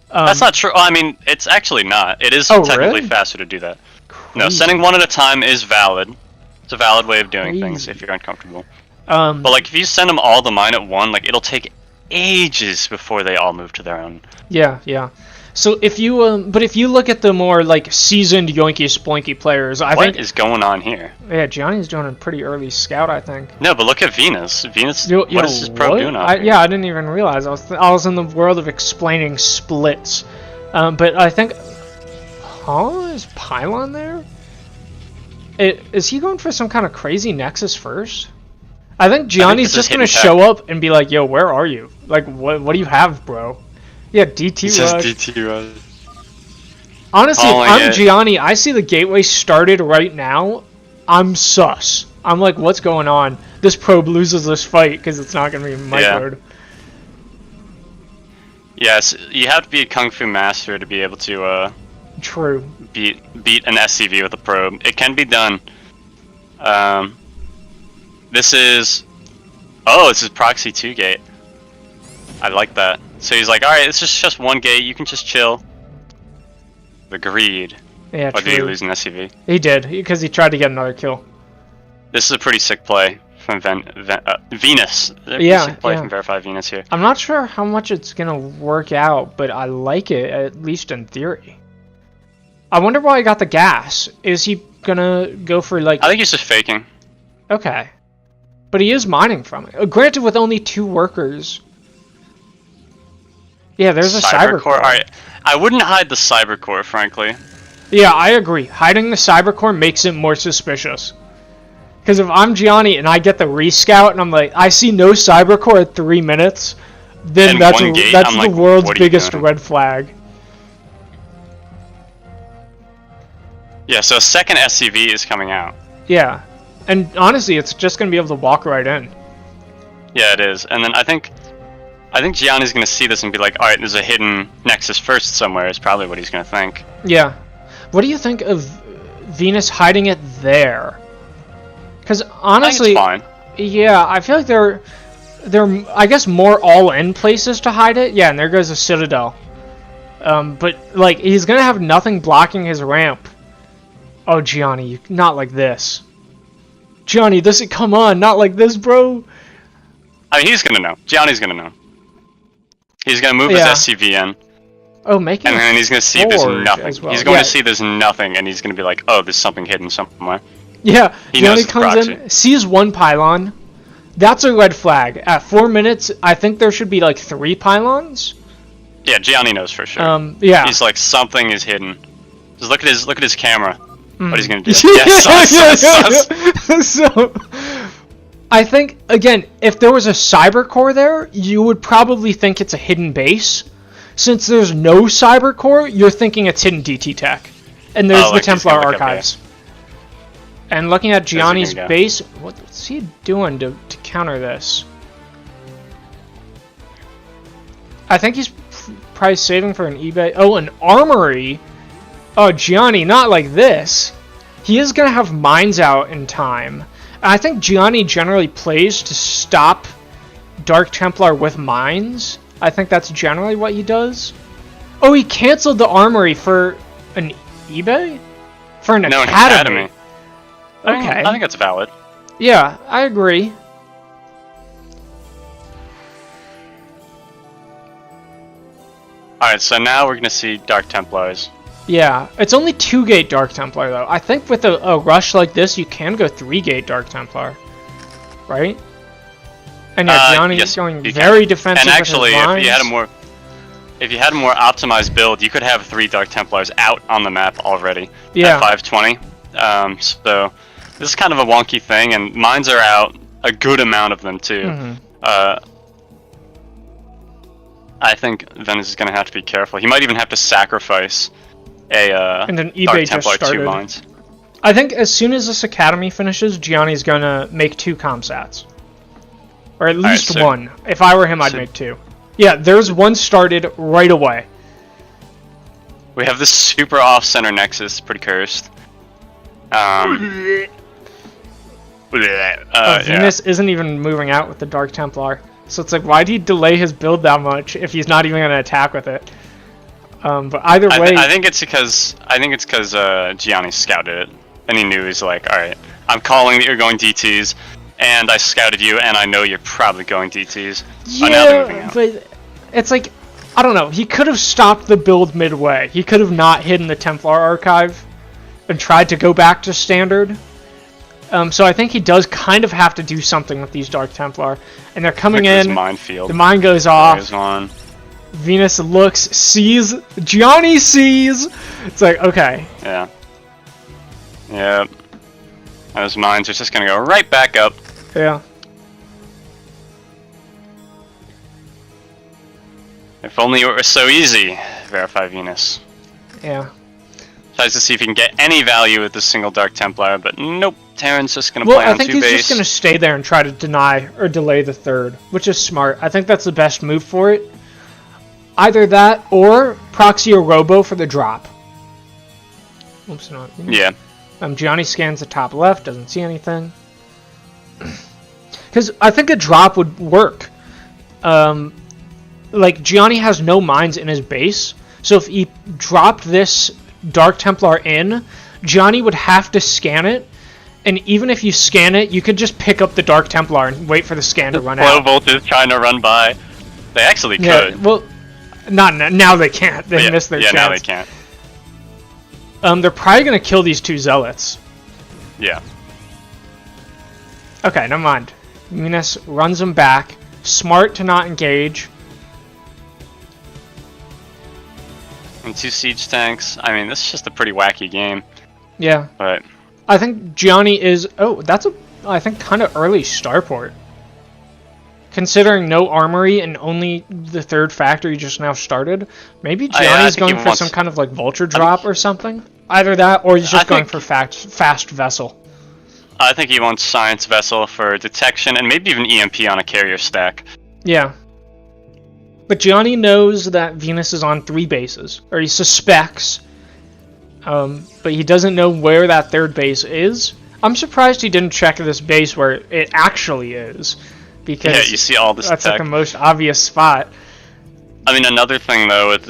That's not true. I mean, it's actually not. It is technically really? faster to do that. Crazy. No, sending 1 at a time is valid. It's a valid way of doing things if you're uncomfortable. But like, if you send them all to mine at 1, like, it'll take ages before they all move to their own. Yeah. So if you, but if you look at the more like seasoned Yoinky Sploinky players, What is going on here? Yeah, Gianni's doing a pretty early scout, I think. No, but look at Venus. What is this probe doing out here? Yeah, I didn't even realize. I was in the world of explaining splits. But I think, is Pylon there? Is he going for some kind of crazy Nexus first? I think Gianni's just gonna show up and be like, "Yo, where are you? Like, what do you have, bro?" Yeah, DT rush. DT rush. Honestly, if I'm Gianni, I see the gateway started right now. I'm sus. I'm like, what's going on? This probe loses this fight because it's not gonna be microed. Yes, you have to be a kung fu master to be able to True. beat an SCV with a probe. It can be done. This is proxy 2 gate. I like that. So he's like, all right, it's just 1 gate. You can just chill. Agreed. Yeah, or true. did he lose an SCV? He did, because he tried to get another kill. This is a pretty sick play from Venus. Sick play from Verify Venus here. I'm not sure how much it's gonna work out, but I like it, at least in theory. I wonder why he got the gas. Is he gonna go for like... I think he's just faking. Okay. But he is mining from it. Granted, with only 2 workers. Yeah, there's a cyber core. Alright, I wouldn't hide the cyber core, frankly. Yeah, I agree. Hiding the cyber core makes it more suspicious. Because if I'm Gianni and I get the rescout and I'm like, I see no cyber core at 3 minutes, then that's the world's biggest red flag. Yeah, so a second SCV is coming out. Yeah. And honestly, it's just going to be able to walk right in. Yeah, it is. And then I think Gianni's going to see this and be like, alright, there's a hidden Nexus first somewhere, is probably what he's going to think. Yeah. What do you think of Venus hiding it there? Because honestly, I think it's fine. Yeah, I feel like they're I guess more all-in places to hide it. Yeah, and there goes a Citadel. But like he's gonna have nothing blocking his ramp. Oh, Gianni, not like this. Gianni, come on, not like this, bro. I mean, he's gonna know. Gianni's gonna know. He's gonna move his SCV in. Oh, make it. And then he's gonna see there's nothing. Well. He's going to see there's nothing, and he's gonna be like, oh, there's something hidden somewhere. Yeah, Gianni comes in, sees 1 pylon. That's a red flag. At 4 minutes, I think there should be like 3 pylons. Yeah, Gianni knows for sure. Yeah. He's like, something is hidden. Just look at his camera. What he's gonna do? Yes, So, I think again, if there was a cyber core there, you would probably think it's a hidden base. Since there's no cyber core, you're thinking it's hidden DT tech, and there's the Templar archives. And looking at Gianni's base, what's he doing to counter this? I think he's probably saving for an eBay. Oh, an armory. Oh, Gianni, not like this. He is going to have mines out in time. And I think Gianni generally plays to stop Dark Templar with mines. I think that's generally what he does. Oh, he canceled the armory for an eBay? For an academy. Okay. I think that's valid. Yeah, I agree. Alright, so now we're gonna see Dark Templars. Yeah, it's only 2-gate Dark Templar though. I think with a rush like this, you can go 3-gate Dark Templar, right? And yeah, Gianni's yes, going very defensive. And actually, with his lines. if you had a more optimized build, you could have 3 Dark Templars out on the map already. Yeah. At 520. So this is kind of a wonky thing, and mines are out a good amount of them too. Mm-hmm. I think Venuz is going to have to be careful. He might even have to sacrifice and then eBay Dark just Templar started. 2 mines. I think as soon as this academy finishes, Gianni's gonna make 2 comsats. Or at least so- 1. If I were him, I'd so- make 2. Yeah, there's 1 started right away. We have this super off-center nexus, pretty cursed. Yeah. Venus isn't even moving out with the Dark Templar. So it's like, why'd he delay his build that much if he's not even gonna attack with it? But either way... I think it's because Gianni scouted it. And he knew, he's like, alright, I'm calling that you're going DTs, and I scouted you, and I know you're probably going DTs. Now they're moving Yeah, out. but it's like, I don't know, he could have stopped the build midway. He could have not hidden the Templar archive and tried to go back to standard. So I think he does kind of have to do something with these Dark Templar. And they're coming Look at this in, minefield. the mine goes off, There's one. Venus looks, sees, Gianni sees! It's like, okay. Yeah. Yep. Those mines are just gonna go right back up. Yeah. If only it were so easy. Verify Venus. Yeah. Tries to see if he can get any value with this single Dark Templar, but nope. Terran's just gonna Well, play I on think 2 he's base. just going to stay there and try to deny or delay the 3rd, which is smart. I think that's the best move for it. Either that or proxy a robo for the drop. Oops, not. Yeah. Gianni scans the top left, doesn't see anything. Because I think a drop would work. Like, Gianni has no mines in his base, so if he dropped this Dark Templar in, Gianni would have to scan it, and even if you scan it, you could just pick up the Dark Templar and wait for the scan to run Flow out. Bolt is trying to run by. They actually could. Yeah, well, not now they can't. They missed their chance. Yeah, now they can't. They're probably going to kill these 2 zealots. Yeah. Okay, never mind. Venus runs them back. Smart to not engage. And 2 siege tanks. I mean, this is just a pretty wacky game. Yeah. But I think Gianni is... Oh, that's I think, kind of early starport. Considering no armory and only the 3rd factory just now started, maybe Gianni's going for some kind of, like, vulture drop or something? Either that, or he's just going for fast vessel. I think he wants Science Vessel for detection, and maybe even EMP on a carrier stack. Yeah. But Gianni knows that Venus is on 3 bases, or he suspects, but he doesn't know where that 3rd base is. I'm surprised he didn't check this base where it actually is, because yeah, you see all this that's tech. like the most obvious spot. I mean, another thing though with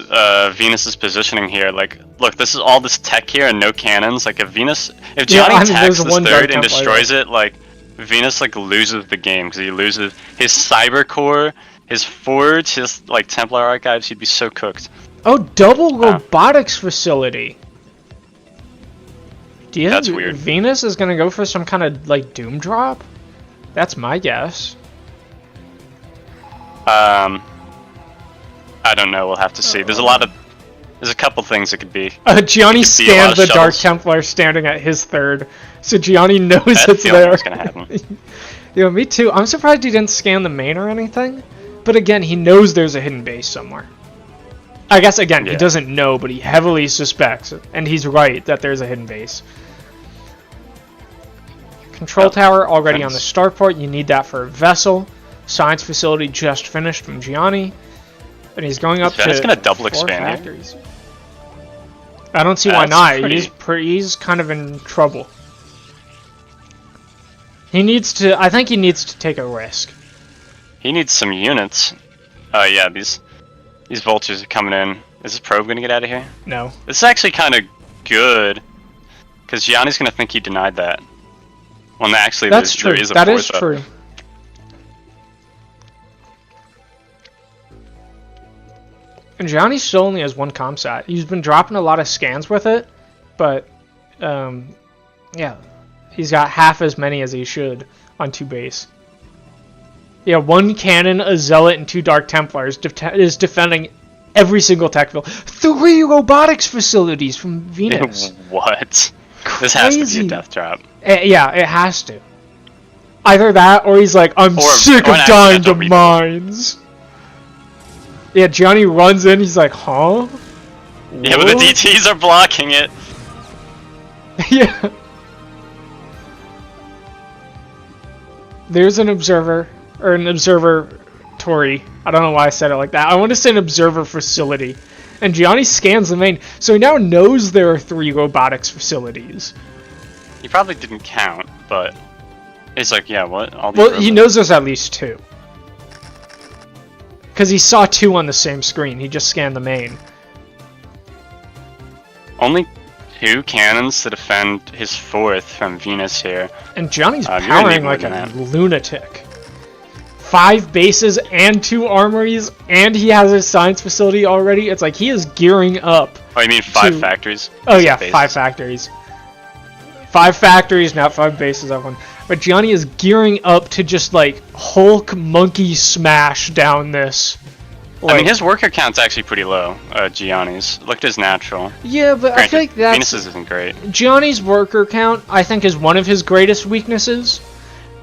Venus's positioning here, like, look, this is all this tech here and no cannons. Like, if Gianni attacks this 3rd and destroys it, like, Venus like loses the game because he loses his cyber core, his forge, his like Templar archives. He'd be so cooked. Oh, double robotics facility. Do you That's think weird. Venus is gonna go for some kind of like doom drop? That's my guess. I don't know. We'll have to see. There's a couple things it could be. Gianni It could be a lot scanned of the Dark shuttles. Templar standing at his 3rd, so Gianni knows I had a it's feeling there. it was gonna happen. Yeah, me too. I'm surprised he didn't scan the main or anything. But again, he knows there's a hidden base somewhere. I guess, again, he Yeah. doesn't know, but he heavily suspects. And he's right that there's a hidden base. Control tower already on the starport. You need that for a vessel. Science facility just finished from Gianni. And he's going up to It's gonna double 4 expand here. factories. I don't see why That's not. pretty- He's kind of in trouble. I think he needs to take a risk. He needs some units. Yeah, these vultures are coming in Is this probe gonna get out of here? No. This is actually kind of good, because Gianni's gonna think he denied that. When actually That's true. there is a That is fourth up. true. And Gianni still only has one ComSat. He's been dropping a lot of scans with it, but yeah, he's got half as many as he should on 2 base. Yeah, 1 cannon, a zealot, and 2 Dark Templars is defending every single tech field. 3 robotics facilities from Venus. What? This has to be a death drop. Yeah, it has to. Either that, or he's like, I'm sick of dying to mines. Yeah, Johnny runs in, he's like, huh? Yeah, but the DTs are blocking it. Yeah. There's an observer, or an observatory. I don't know why I said it like that. I want to say an observer facility. And Gianni scans the main, so he now knows there are 3 robotics facilities. He probably didn't count, but it's like, yeah, what? All these Well, robots? he knows there's at least 2. Because he saw 2 on the same screen. He just scanned the main. Only 2 cannons to defend his 4th from Venus here. And Johnny's you're gonna powering need more like than a that. lunatic. 5 bases and 2 armories, and he has his science facility already. It's like he is gearing up. Oh, you mean 5 to- factories? Oh yeah, Bases. 5 factories. 5 factories, not 5 bases at one. But Gianni is gearing up to just like Hulk monkey smash down this. I mean, his worker count's actually pretty low, Gianni's. Look at his natural. Yeah, but I Granted, feel like that's Venus's isn't great. Gianni's worker count, I think, is one of his greatest weaknesses.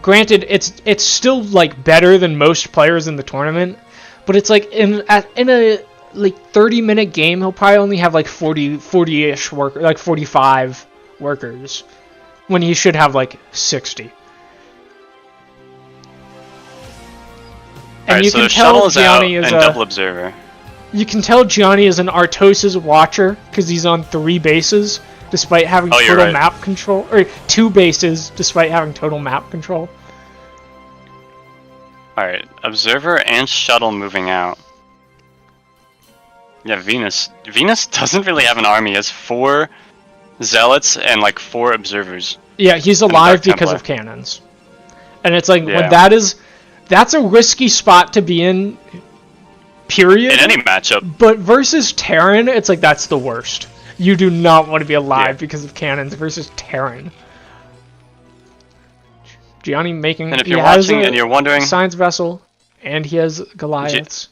Granted, it's still like better than most players in the tournament, but it's like in a like 30-minute game, he'll probably only have like 40-ish worker, like 45 workers, when he should have like 60. And Alright, you so can the shuttle tell is out Gianni is and double observer. You can tell Gianni is an Artosis watcher because he's on 3 bases despite having Oh, you're total right. map control, or 2 bases despite having total map control. Alright, observer and shuttle moving out. Yeah, Venus. Venus doesn't really have an army. He has 4 zealots and like 4 observers. Yeah, he's a alive Dark because Templar. of cannons. And it's like, Yeah. when that's a risky spot to be in, period. In any matchup. But versus Terran, it's like, that's the worst. You do not want to be alive Yeah. because of cannons versus Terran. Gianni making... And if he you're has watching a and you're wondering, science vessel, and he has Goliaths.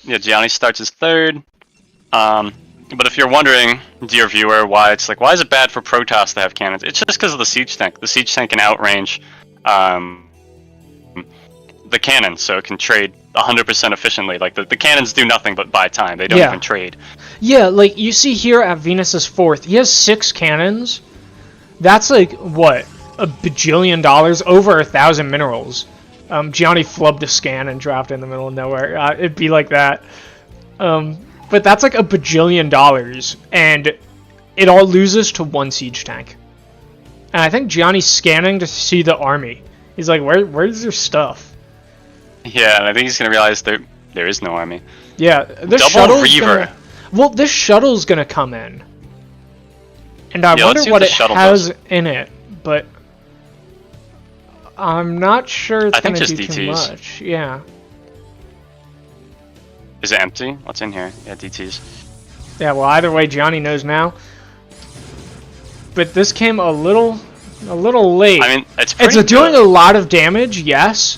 yeah, Gianni starts his 3rd. But if you're wondering, dear viewer, why is it bad for Protoss to have cannons? It's just because of the siege tank. The siege tank can outrange the cannon, so it can trade 100% efficiently. Like the cannons do nothing but buy time. They don't Yeah. even trade. Yeah, like you see here at Venus's 4th, he has 6 cannons. That's like what, $1 bajillion, over 1,000 minerals. Gianni flubbed a scan and dropped in the middle of nowhere. It'd be like that. But that's like $1 bajillion, and it all loses to 1 siege tank. And I think Gianni's scanning to see the army. He's like, where's your stuff? Yeah, and I think he's gonna realize there is no army. Yeah, this Double shuttle's Reaver. Well, this shuttle's gonna come in. And I Yeah, let's wonder see what what the it shuttle has does. in it, but I'm not sure it's I think gonna just do too DTs. much. Yeah. Is it empty? What's in here? Yeah, DTs. Yeah, well, either way, Gianni knows now. But this came a little late. I mean, it's doing good. a lot of damage, yes,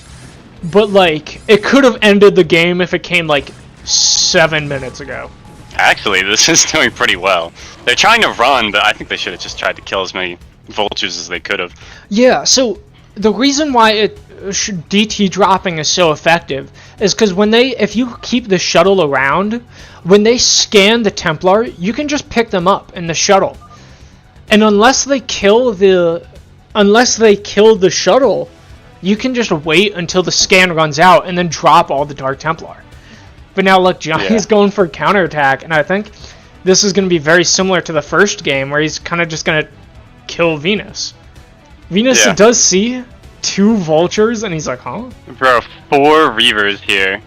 but like it could have ended the game if it came like 7 minutes ago. Actually, this is doing pretty well. They're trying to run, but I think they should have just tried to kill as many vultures as they could have. Yeah, so the reason why DT dropping is so effective is because if you keep the shuttle around, when they scan the Templar, you can just pick them up in the shuttle. And unless they kill the shuttle, you can just wait until the scan runs out and then drop all the Dark Templar. But now look, Johnny's going for a counterattack, and I think this is going to be very similar to the first game where he's kind of just going to kill Venus. Venus does see 2 vultures, and he's like, huh? Bro, 4 Reavers here.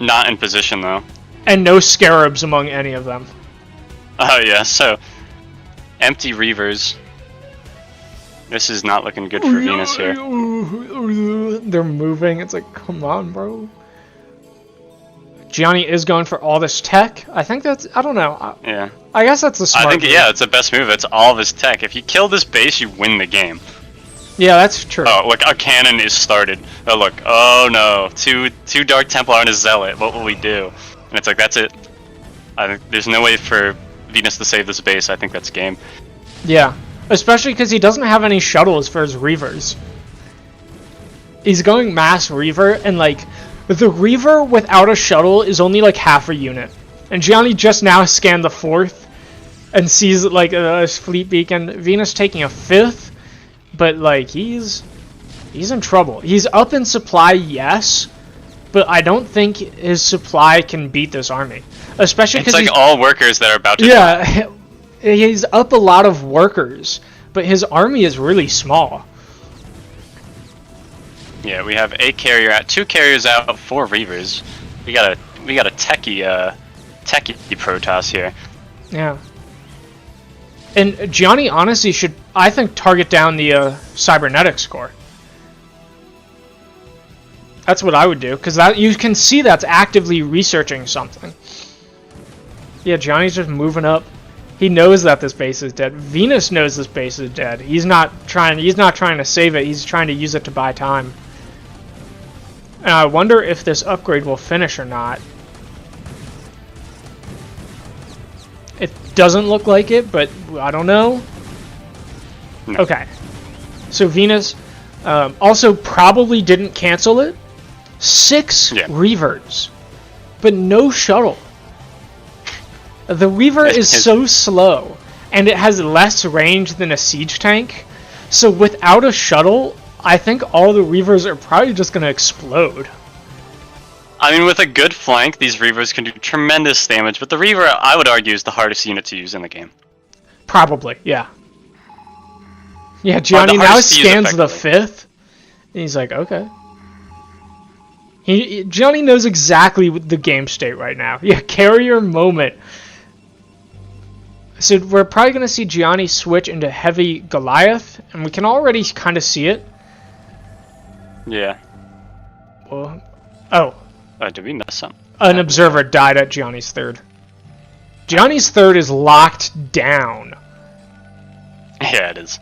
not in position though. And no scarabs among any of them. Oh yeah, so empty Reavers. This is not looking good for Venus here. They're moving. It's like, come on, bro. Gianni is going for all this tech. I think that's, I don't know. Yeah. I guess that's the smart I think, move. yeah, it's the best move. It's all of his tech. If you kill this base, you win the game. Yeah, that's true. Oh, look, a cannon is started. Oh, look. Oh, no. Two Dark Templar and a Zealot. What will we do? And it's like, that's it. I think there's no way for Venus to save this base. I think that's game. Yeah. Especially because he doesn't have any shuttles for his Reavers. He's going mass Reaver, and like, the Reaver without a shuttle is only like half a unit. And Gianni just now scanned the 4th and sees like a fleet beacon. Venus taking a 5th, but like he's in trouble. He's up in supply, yes, but I don't think his supply can beat this army. Especially because it's like all workers that are about to die. He's up a lot of workers, but his army is really small. Yeah, we have a carrier out, 2 carriers out, 4 Reavers. We got a techie Protoss here. Yeah. And Gianni honestly should, I think, target down the cybernetics core. That's what I would do, because that you can see that's actively researching something. Yeah, Gianni's just moving up. He knows that this base is dead. Venus knows this base is dead. He's not trying to save it. He's trying to use it to buy time. And I wonder if this upgrade will finish or not. It doesn't look like it, but I don't know. No. Okay. So Venus also probably didn't cancel it. 6 Reavers, but no shuttle. The Reaver is so slow, and it has less range than a siege tank. So without a shuttle, I think all the Reavers are probably just going to explode. I mean, with a good flank, these Reavers can do tremendous damage, but the Reaver, I would argue, is the hardest unit to use in the game. Probably, yeah. Yeah, Gianni now scans the 5th, and he's like, okay. Gianni knows exactly the game state right now. Yeah, carrier moment. So we're probably going to see Gianni switch into heavy Goliath, and we can already kind of see it. Yeah. Well, oh. Did we miss something? An observer died at Gianni's 3rd. Gianni's 3rd is locked down. Yeah, it is.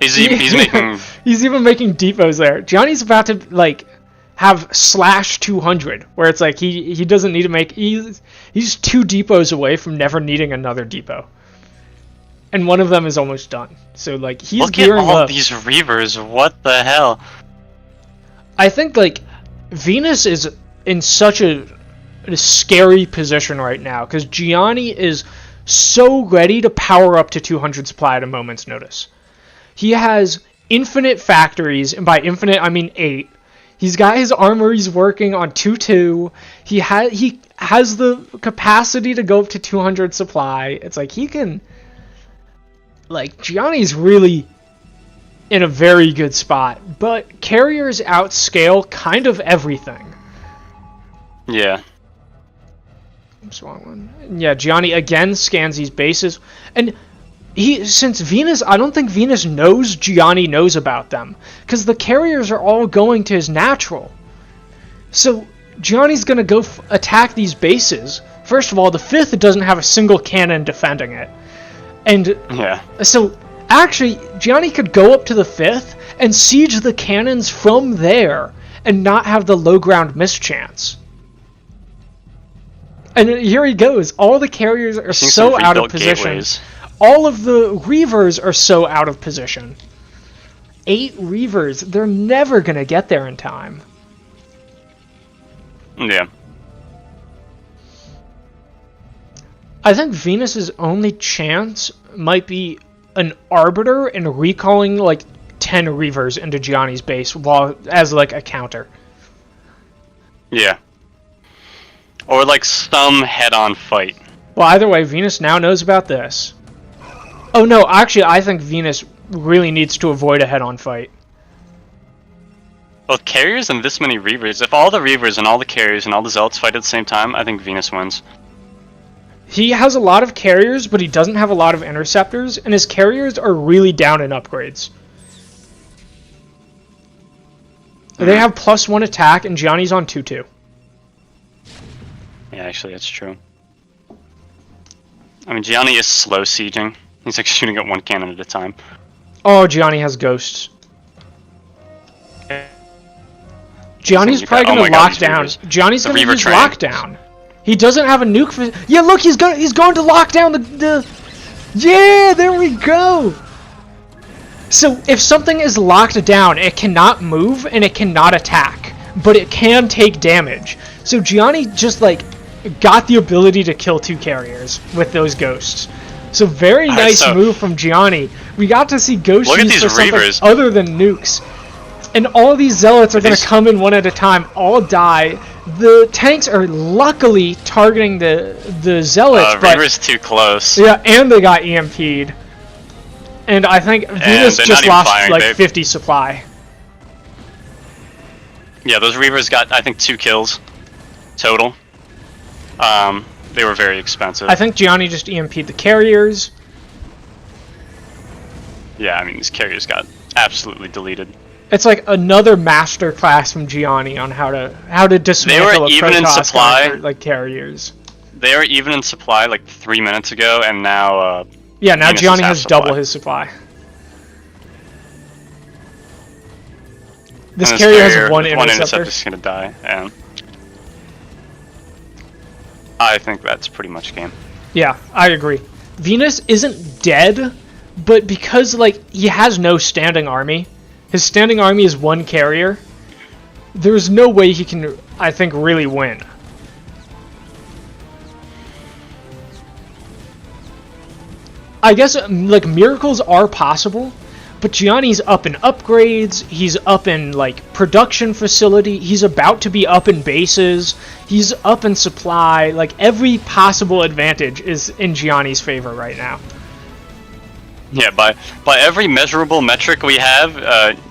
He's making... He's even making depots there. Gianni's about to, like, have /200, where it's like he doesn't need to make... He's 2 depots away from never needing another depot. And one of them is almost done. So, like, he's gearing up. Look at all these Reavers, what the hell? I think, like, Venus is in such a scary position right now, because Gianni is so ready to power up to 200 supply at a moment's notice. He has infinite factories, and by infinite I mean 8. He's got his armories working on 2-2. He has the capacity to go up to 200 supply. It's like he can... Like, Gianni's really in a very good spot, but carriers outscale kind of everything. Yeah. Oops, wrong one. Yeah, Gianni again scans these bases, and since Venus, I don't think Venus knows Gianni knows about them, because the carriers are all going to his natural. So Gianni's gonna go attack these bases. First of all, the 5th doesn't have a single cannon defending it, and so actually Gianni could go up to the 5th and siege the cannons from there and not have the low ground mischance. And here he goes. All the carriers are so out of position. Gateways. All of the Reavers are so out of position. 8 Reavers, they're never going to get there in time. Yeah. I think Venus's only chance might be an Arbiter and recalling like 10 Reavers into Gianni's base as like a counter. Yeah. Or like some head-on fight. Well, either way, Venus now knows about this. Oh no, actually I think Venus really needs to avoid a head-on fight. Both carriers and this many Reavers. If all the Reavers and all the carriers and all the Zealots fight at the same time, I think Venus wins. He has a lot of carriers, but he doesn't have a lot of interceptors, and his carriers are really down in upgrades. They have +1 attack, and Gianni's on 2/2. Yeah, actually, that's true. I mean, Gianni is slow sieging. He's like shooting at one cannon at a time. Oh, Gianni has ghosts. Gianni's probably going to lock down. Gianni's going to use lockdown. He doesn't have a nuke for... Yeah, look, he's going to lock down the... Yeah, there we go! So, if something is locked down, it cannot move and it cannot attack. But it can take damage. So Gianni just, like, got the ability to kill 2 carriers with those ghosts. So very nice move from Gianni. We got to see ghosts used for something other than nukes. And all these Zealots are going to come in one at a time, all die. The tanks are luckily targeting the Zealots, but... Reaver's too close. Yeah, and they got EMP'd. And I think Venus just lost, like, 50 supply. Yeah, those Reavers got, I think, 2 kills total. They were very expensive. I think Gianni just EMP'd the carriers. Yeah, I mean, these carriers got absolutely deleted. It's like another master class from Gianni on how to dismantle a Protoss like carriers. They were even in supply like 3 minutes ago, and now yeah, now Gianni has double his supply. This carrier has one interceptor. One interceptor's gonna die, and I think that's pretty much game. Yeah, I agree. Venus isn't dead, but because like he has no standing army, his standing army is 1 carrier. There's no way he can, I think, really win. I guess like miracles are possible, but Gianni's up in upgrades, he's up in like production facility, he's about to be up in bases, he's up in supply, like every possible advantage is in Gianni's favor right now. Yeah, by every measurable metric we have,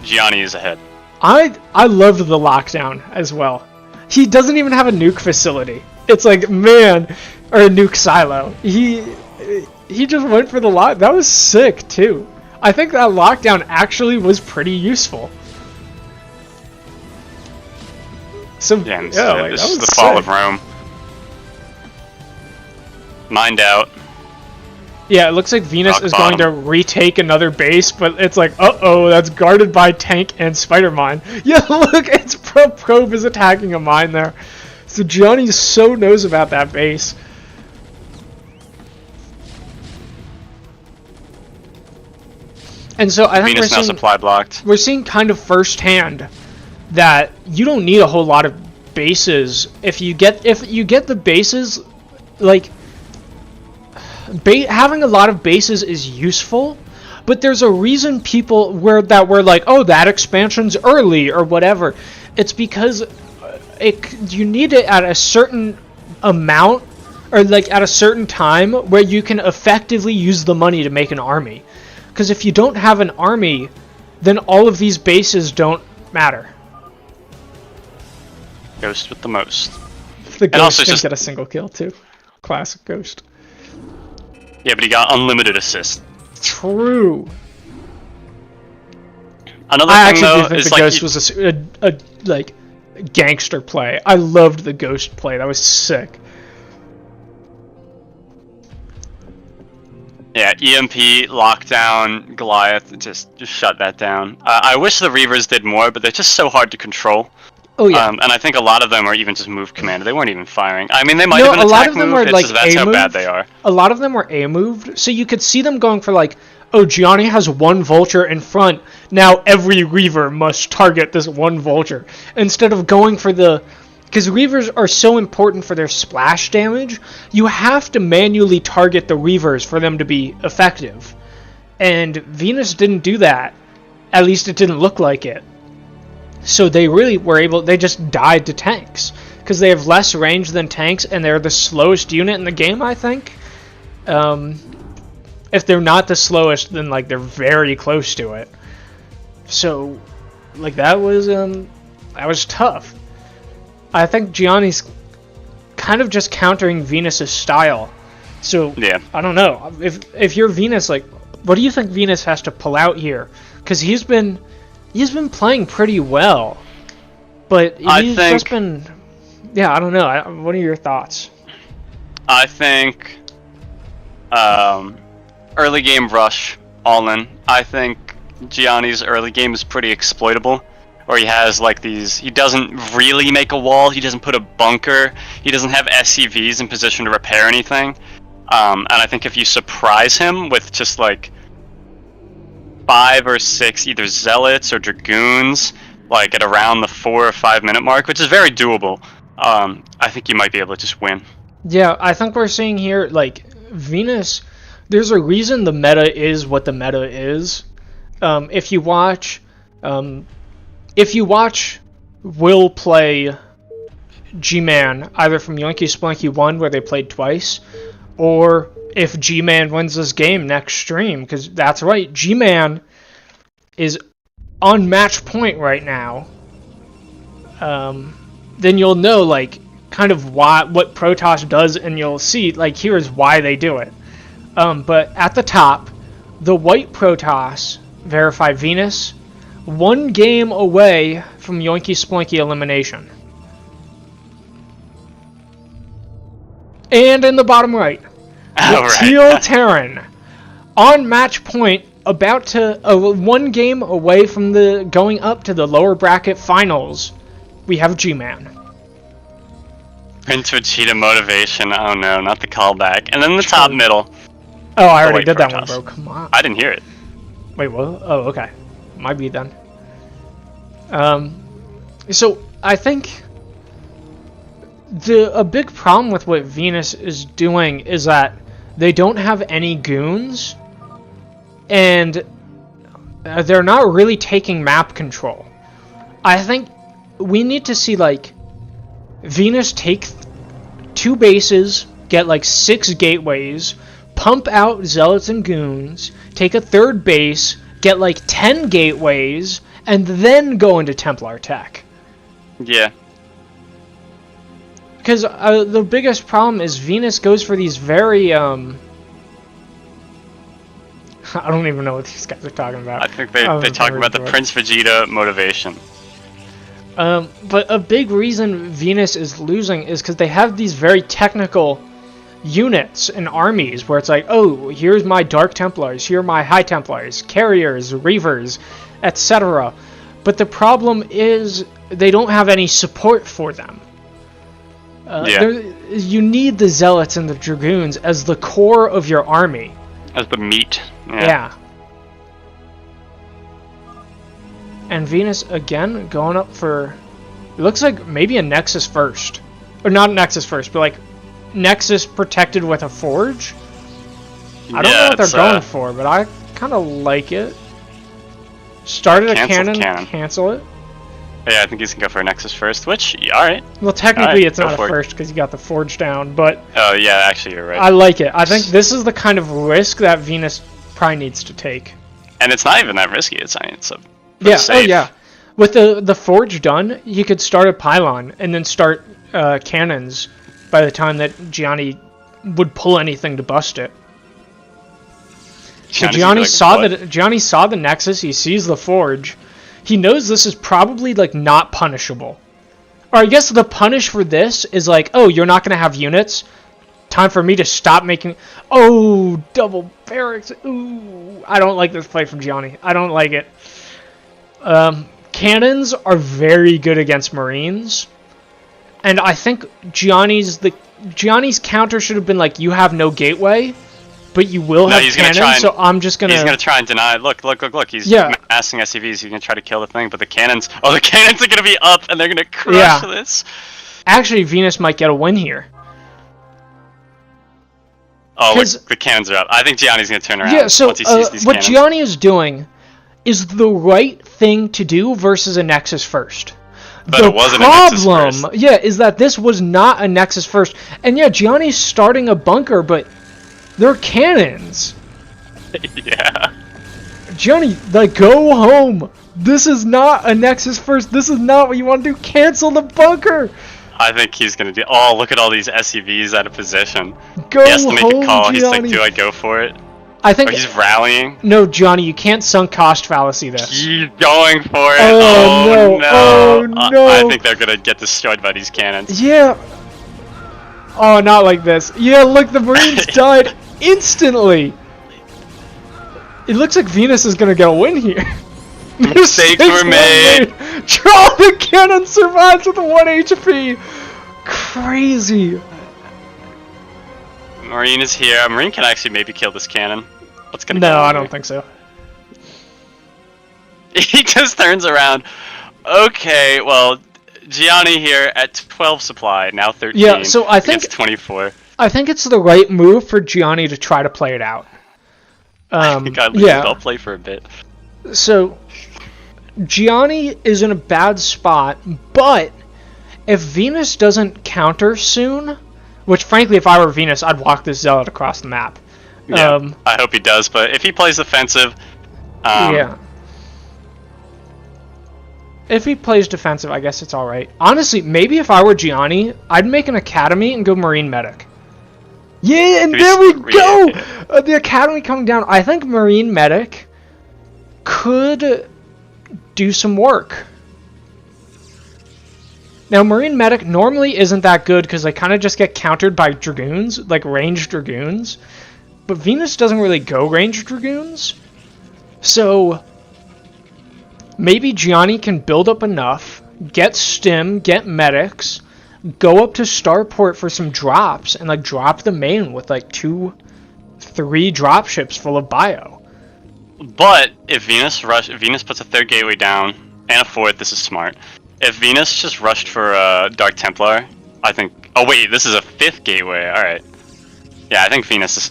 Gianni is ahead. I loved the lockdown as well. He doesn't even have a nuke facility. It's like, man, or a nuke silo. He just went for the lock. That was sick too. I think that lockdown actually was pretty useful. So yeah, this is the fall of Rome. Mined out. Yeah, it looks like Venus is going to retake another base, but it's like, uh-oh, that's guarded by tank and spider mine. Yeah, look, it's probe is attacking a mine there. So Gianni so knows about that base. And so I think Venus now supply blocked. We're seeing kind of firsthand that you don't need a whole lot of bases if you get the bases, like having a lot of bases is useful, but there's a reason people were like, oh, that expansion's early or whatever. It's because you need it at a certain amount or like at a certain time where you can effectively use the money to make an army. Because if you don't have an army, then all of these bases don't matter. Ghost with the most. The Ghost didn't get a single kill too. Classic Ghost. Yeah, but he got unlimited assists. True. Another I thing, actually though, do think is the Ghost was a like gangster play. I loved the Ghost play. That was sick. Yeah, EMP, lockdown, Goliath, just shut that down. I wish the Reavers did more, but they're just so hard to control. Oh yeah. And I think a lot of them are even just move command. They weren't even firing. I mean, they might have been attack move. It's just that's how bad they are. A lot of them were A moved, so you could see them going for like, oh, Gianni has 1 vulture in front. Now every Reaver must target this 1 vulture instead of going for the. Because Reavers are so important for their splash damage, you have to manually target the Reavers for them to be effective. And Venus didn't do that. At least it didn't look like it. So they really were they just died to tanks. Because they have less range than tanks, and they're the slowest unit in the game, I think. If they're not the slowest, then like they're very close to it. So, like that was That was tough. I think Gianni's kind of just countering Venus's style. So, Yeah. I don't know. If you're Venus, like, what do you think Venus has to pull out here? Because he's been playing pretty well. But he's just been... Yeah, I don't know. What are your thoughts? I think early game rush, all in. I think Gianni's early game is pretty exploitable. Or he has like these, he doesn't really make a wall, he doesn't put a bunker, he doesn't have SCVs in position to repair anything. And I think if you surprise him with just like 5 or 6 either zealots or dragoons, like at around the 4 or 5 minute mark, which is very doable, I think you might be able to just win. Yeah, I think we're seeing here, like, Venus, there's a reason the meta is what the meta is. If you watch Will play Gman, either from Yoinky Spelunky 1, where they played twice, or if Gman wins this game next stream, because that's right, Gman is on match point right now, then you'll know, like, kind of what Protoss does, and you'll see, like, here's why they do it. But at the top, the white Protoss, Verify Venus, 1 game away from Yoinky Spelunky elimination. And in the bottom right, the Teal Terran, on match point, about to 1 game away from the going up to the lower bracket finals. We have Gman. Prince Vegeta motivation. Oh no, not the callback. And then the top middle. Oh, I already did that one, bro. Come on. I didn't hear it. Wait, what? Oh, okay. Might be then. So I think a big problem with what Venus is doing is that they don't have any goons, and they're not really taking map control. I think we need to see, like, Venus take 2 bases, get like 6 gateways, pump out zealots and goons, take a 3rd base, get like 10 gateways, and then go into Templar tech. Yeah. Because the biggest problem is Venus goes for these very, I don't even know what these guys are talking about. I think they talk about the Prince Vegeta motivation. But a big reason Venus is losing is because they have these very technical units and armies where it's like, oh, here's my Dark Templars, here are my High Templars, Carriers, Reavers, etc. But the problem is they don't have any support for them. You need the Zealots and the Dragoons as the core of your army. As the meat. Yeah. And Venus, again, going up for... It looks like maybe a Nexus first. Or not Nexus first, but like Nexus protected with a Forge. I don't know what they're going for, but I kind of like it. Started a cannon, cancel it. Yeah, I think he's going to go for a Nexus first, which, alright. Well, technically it's not a first because you got the Forge down, but... Oh, yeah, actually you're right. I like it. I think this is the kind of risk that Venus probably needs to take. And it's not even that risky. It's a yeah, safe. Oh yeah. With the Forge done, you could start a pylon and then start cannons by the time that Gianni would pull anything to bust it. So Gianni saw the Nexus, he sees the Forge. He knows this is probably like not punishable. Or I guess the punish for this is like, oh, you're not going to have units. Time for me to stop making... Oh, double barracks. Ooh, I don't like this play from Gianni. I don't like it. Cannons are very good against Marines. And I think Gianni's counter should have been like, you have no gateway, but you will have cannons, so I'm just going to... He's going to try and deny... Look. He's massing SCVs. He's going to try to kill the thing, but the cannons... Oh, the cannons are going to be up, and they're going to crush this. Actually, Venus might get a win here. Oh, look, the cannons are up. I think Gianni's going to turn around once he sees these what cannons. Gianni is doing is the right thing to do versus a Nexus first. But it wasn't a Nexus first. Is that this was not a Nexus first. And yeah, Gianni's starting a bunker, but they're cannons. Yeah. Johnny, like, go home. This is not a Nexus first. This is not what you want to do. Cancel the bunker. I think he's gonna do. Oh, look at all these SCVs out of position. Go he has to make home, a call. Gianni. He's like, do I go for it? I think or he's rallying. No, Johnny, you can't sunk cost fallacy this. He's going for it. Oh, no. Oh, no. I think they're gonna get destroyed by these cannons. Yeah. Oh, not like this. Yeah, look, the Marines died instantly. It looks like Venus is gonna get a win here. Mistakes were made. Draw the cannon survives with 1 HP. Crazy. Marine is here. A Marine can actually maybe kill this cannon. What's gonna? No, I don't think so. He just turns around. Okay, well, Gianni here at 12 supply, now 13. Yeah, so I think it's 24. I think it's the right move for Gianni to try to play it out. I think I'll play for a bit. So Gianni is in a bad spot, but if Venus doesn't counter soon, which frankly, if I were Venus, I'd walk this Zealot across the map. Yeah, I hope he does, but if he plays offensive, yeah. If he plays defensive, I guess it's alright. Honestly, maybe if I were Gianni, I'd make an academy and go Marine Medic. Yeah, and there we go! The academy coming down. I think Marine Medic could do some work. Now, Marine Medic normally isn't that good because they kind of just get countered by Dragoons, like ranged Dragoons. But Venus doesn't really go ranged Dragoons. So maybe Gianni can build up enough, get Stim, get Medics, go up to Starport for some drops, and like drop the main with like 2-3 dropships full of bio. But if Venus puts a 3rd gateway down and a 4th, this is smart. If Venus just rushed for Dark Templar, I think. Oh wait, this is a 5th gateway. All right. Yeah, I think Venus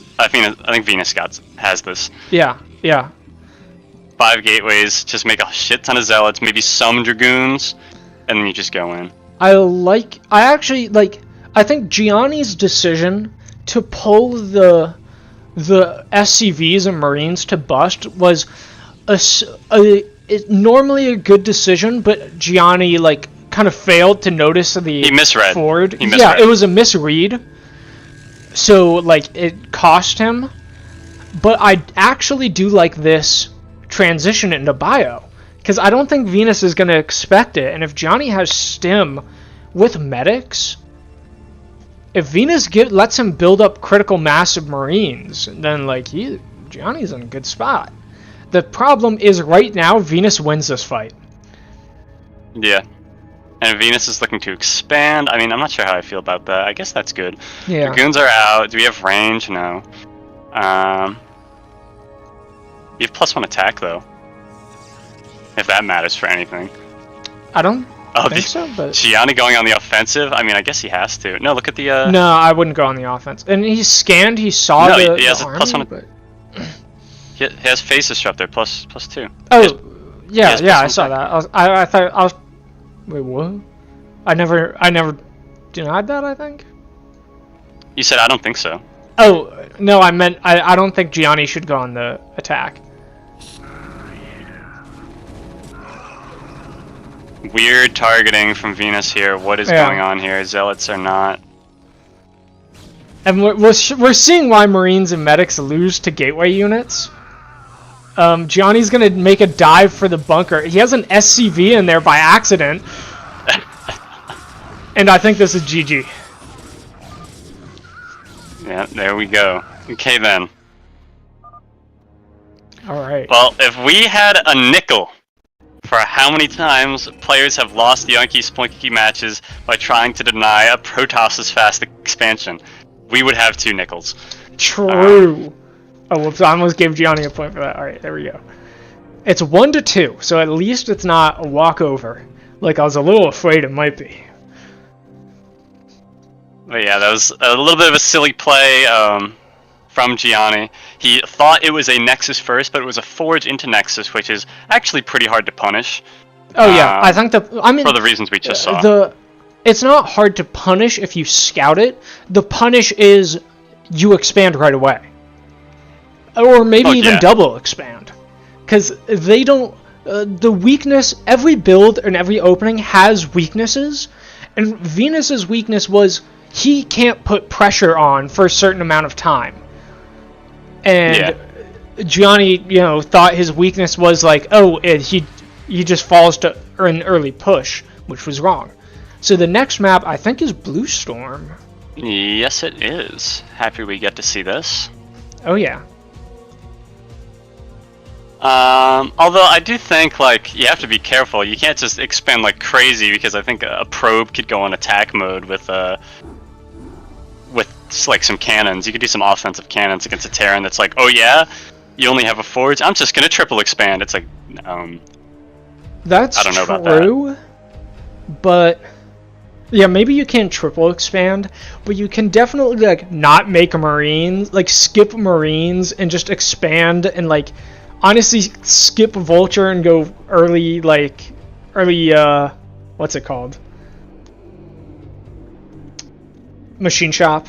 has this. Yeah, yeah. 5 gateways, just make a shit ton of zealots, maybe some dragoons, and then you just go in. I think Gianni's decision to pull the SCVs and Marines to bust was normally a good decision, but Gianni like kind of failed to notice he misread. forward. He misread. Yeah, it was a misread. So like it cost him. But I actually do like this transition into bio, because I don't think Venus is going to expect it, and if Gianni has Stim with Medics, if Venus lets him build up critical mass of Marines, then like Gianni's in a good spot. The problem is right now Venus wins this fight. Yeah. And Venus is looking to expand. I mean, I'm not sure how I feel about that. I guess that's good. Yeah. Dragoons are out. Do we have range? No. You have +1 attack, though. If that matters for anything. I don't think so, but... Gianni going on the offensive? I mean, I guess he has to. No, look at the... No, I wouldn't go on the offense. And he scanned, he saw he the has army, a +1... but... He has phase disrupt there, +2. Oh, yeah, I saw that. I thought I was... Wait, what? I never denied that, I think? You said I don't think so. Oh, no, I meant I don't think Gianni should go on the attack. Weird targeting from Venus here. What is going on here? Zealots are not... And we're seeing why Marines and Medics lose to gateway units. Gianni's gonna make a dive for the bunker. He has an SCV in there by accident. And I think this is GG. Yeah, there we go. Okay then. Alright. Well, if we had a nickel for how many times players have lost Yankee Splinky matches by trying to deny a Protoss's fast expansion, we would have 2 nickels. True. Oh, whoops, I almost gave Gianni a point for that. Alright, there we go. It's 1-2, so at least it's not a walkover. Like I was a little afraid it might be. But yeah, that was a little bit of a silly play from Gianni. He thought it was a Nexus first, but it was a Forge into Nexus, which is actually pretty hard to punish. Oh yeah, I think for the reasons we just saw. It's not hard to punish if you scout it. The punish is you expand right away. Or maybe even double expand. because they don't. The weakness, every build and every opening has weaknesses, and Venus's weakness was he can't put pressure on for a certain amount of time. And Gianni, thought his weakness was like, he just falls to an early push, which was wrong. So the next map, I think, is Blue Storm. Yes, it is. Happy we get to see this. Oh, yeah. Although I do think, like, you have to be careful. You can't just expand like crazy, because I think a probe could go on attack mode with like some cannons. You could do some offensive cannons against a Terran that's like, oh yeah, you only have a forge? I'm just gonna triple expand. It's like, that's I don't know true, about that. But yeah, maybe you can't triple expand, but you can definitely like not make Marines, like skip Marines and just expand and like honestly skip Vulture and go early, what's it called? Machine Shop.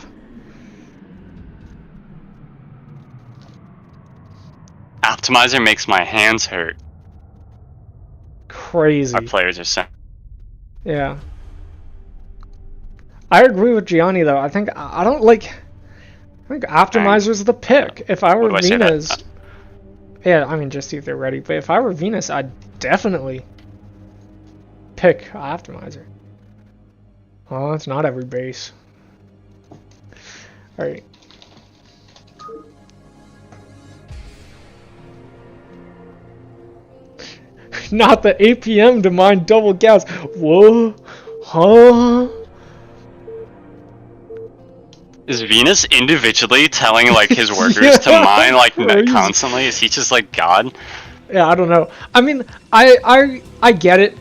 Optimizer makes my hands hurt. Crazy. Our players are saying. Yeah. I agree with Gianni though. I think Optimizer's the pick. If I were Venus, yeah, I mean just see if they're ready. But if I were Venus, I'd definitely pick Optimizer. Oh, it's not every base. All right. Not the APM to mine double gas. Whoa, huh? Is Venus individually telling like his workers to mine like constantly? Is he just like God? Yeah, I don't know. I mean, I get it.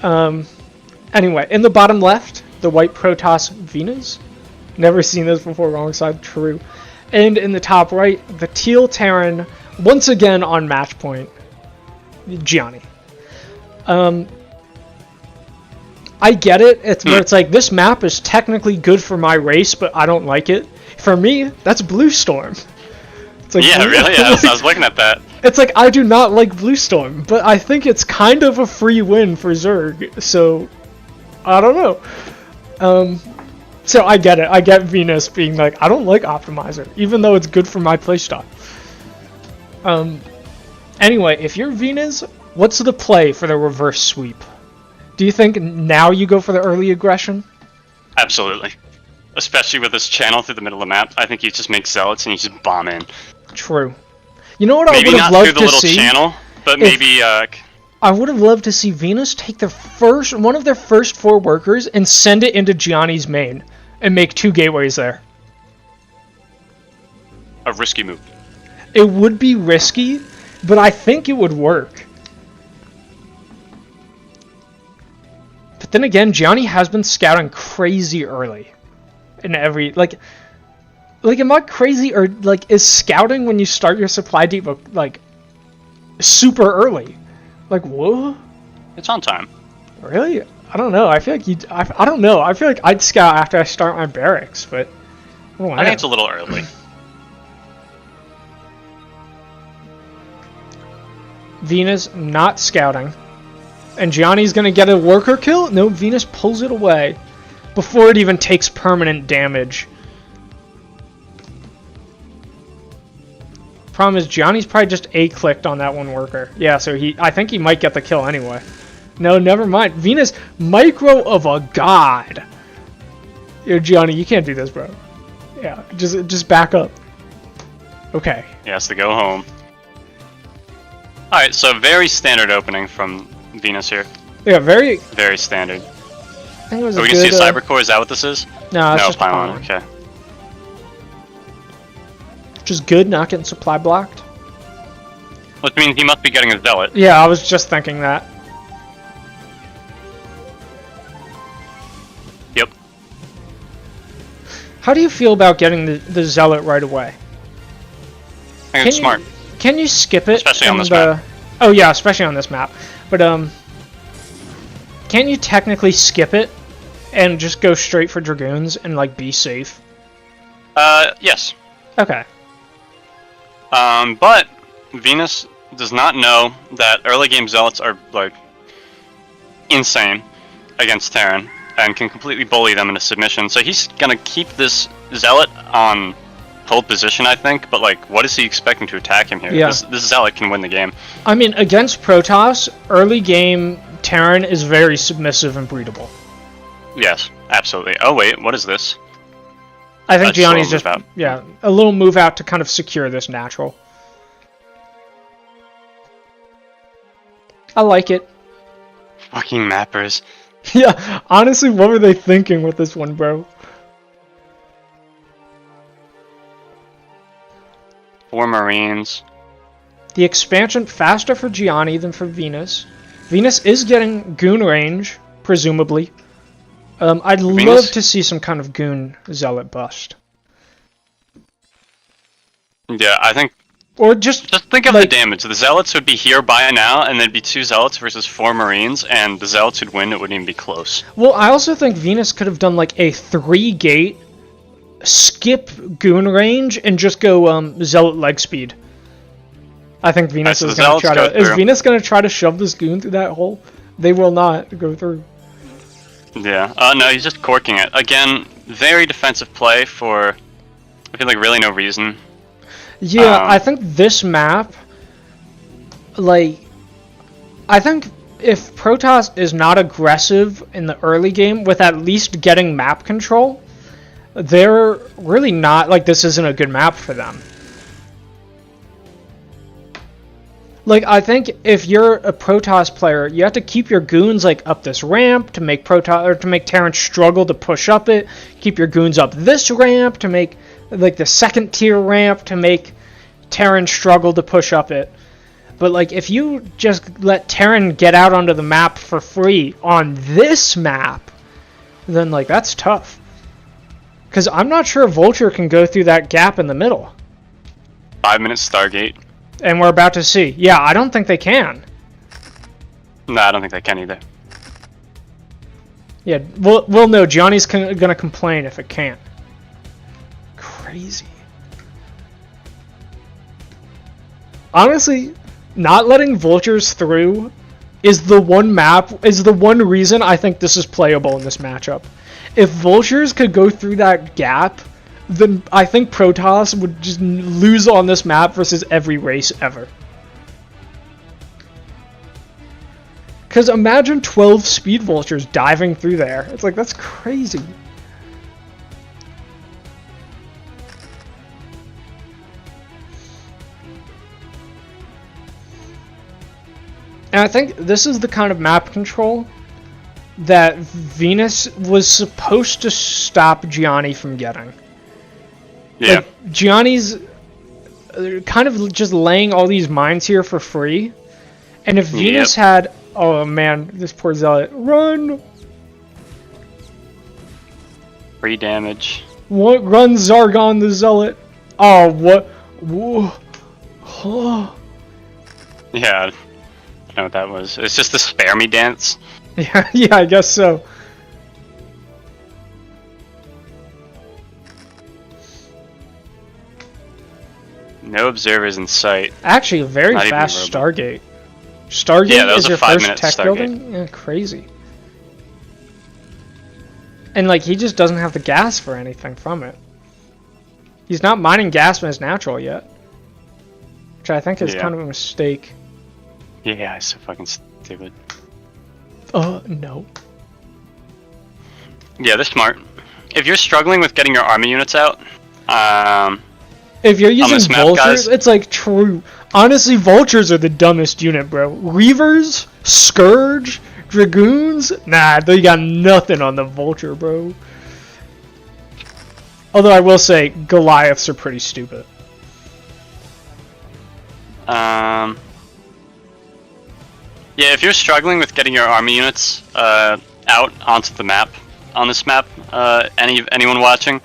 Anyway, in the bottom left, the white Protoss Venus. Never seen this before. Wrong side, true. And in the top right, the teal Terran, once again on match point, Gianni. I get it. It's where it's like, this map is technically good for my race, but I don't like it. For me, that's Blue Storm. It's like, yeah, really? Yeah, I was looking at that. It's like, I do not like Blue Storm, but I think it's kind of a free win for Zerg, so I don't know. So I get it. I get Venus being like, I don't like Optimizer, even though it's good for my playstyle. Anyway, if you're Venus, what's the play for the reverse sweep? Do you think now you go for the early aggression? Absolutely. Especially with this channel through the middle of the map. I think you just make zealots and you just bomb in. True. You know what I would have loved to see? Maybe not through the little channel, but maybe... I would have loved to see Venus take one of their first 4 workers and send it into Gianni's main and make 2 gateways there. A risky move. It would be risky, but I think it would work. But then again, Gianni has been scouting crazy early. In every, like am I crazy, or like is scouting when you start your supply depot like super early? Like, whoa? It's on time. Really? I don't know. I feel like I don't know. I feel like I'd scout after I start my barracks, but I think it's a little early. Venus not scouting. And Gianni's gonna get a worker kill? No, Venus pulls it away before it even takes permanent damage. Problem is, Gianni's probably just A-clicked on that one worker. Yeah, so I think he might get the kill anyway. No, never mind. Venus, micro of a god. Yo, Gianni, you can't do this, bro. Yeah, just back up. Okay. He has to go home. Alright, so very standard opening from Venus here. Yeah, very standard. I think it was Are we gonna see a cyber core? Is that what this is? No, it's just pylon. Okay. Which is good, not getting supply blocked. Which means he must be getting a zealot. Yeah, I was just thinking that. Yep. How do you feel about getting the zealot right away? I think it's smart. Can you skip it? Especially on this map. Oh yeah, especially on this map. But can't you technically skip it and just go straight for Dragoons and like be safe? Yes. Okay. But Venus does not know that early game Zealots are like insane against Terran and can completely bully them into submission. So he's gonna keep this Zealot on hold position, I think. But like, what is he expecting to attack him here? Yeah. This Zealot can win the game. I mean, against Protoss, early game Terran is very submissive and breedable. Yes, absolutely. Oh wait, what is this? I think Gianni's slow just move out. a little move out to kind of secure this natural. I like it. Fucking mappers. Yeah, honestly, what were they thinking with this one, bro? 4 Marines. The expansion faster for Gianni than for Venus. Venus is getting goon range, presumably. I'd love to see some kind of goon Zealot bust. Yeah, I think. Or just think of the damage. The Zealots would be here by now, and there'd be 2 Zealots versus 4 Marines, and the Zealots would win. It wouldn't even be close. Well, I also think Venus could have done like a 3-gate, skip goon range, and just go Zealot leg speed. I think Venus is going to try to. Is Venus going to try to shove this goon through that hole? They will not go through. Yeah. No, he's just corking it. Again, very defensive play for, I feel like, really no reason. Yeah, I think this map, like, I think if Protoss is not aggressive in the early game with at least getting map control, they're really not, like, this isn't a good map for them. Like, I think if you're a Protoss player, you have to keep your goons, like, up this ramp to make Protoss, or to make Terran struggle to push up it. Keep your goons up this ramp to make, like, the second tier ramp to make Terran struggle to push up it. But, like, if you just let Terran get out onto the map for free on this map, then, like, that's tough. Because I'm not sure Vulture can go through that gap in the middle. 5-minute Stargate. And we're about to see. Yeah, I don't think they can. No, I don't think they can either. Yeah, we'll know. Gianni's gonna complain if it can't. Crazy. Honestly, not letting Vultures through is the one reason I think this is playable in this matchup. If Vultures could go through that gap, then I think Protoss would just lose on this map versus every race ever. Because imagine 12 speed Vultures diving through there. It's like, that's crazy. And I think this is the kind of map control that Venus was supposed to stop Gianni from getting. Yeah. Like, Gianni's kind of just laying all these mines here for free. And if Venus had... Oh man, this poor Zealot. Run! Free damage. What? Run, Zargon the Zealot. Oh, what? Whoa. Oh. Yeah, I know what that was. It's just the spare me dance. Yeah, I guess so. No observers in sight. Actually, a very Not fast even robot. Stargate. Stargate Yeah, that was is a your first 5-minute tech Stargate. building? Yeah, crazy. And, like, he just doesn't have the gas for anything from it. He's not mining gas from his natural yet. Which I think is kind of a mistake. Yeah, it's so fucking stupid. No. Yeah, they're smart. If you're struggling with getting your army units out, if you're using this map, Vultures, guys. it's like true. Honestly, Vultures are the dumbest unit, bro. Reavers, Scourge, Dragoons, nah, they got nothing on the Vulture, bro. Although I will say, Goliaths are pretty stupid. Yeah, if you're struggling with getting your army units out onto the map, on this map, anyone watching,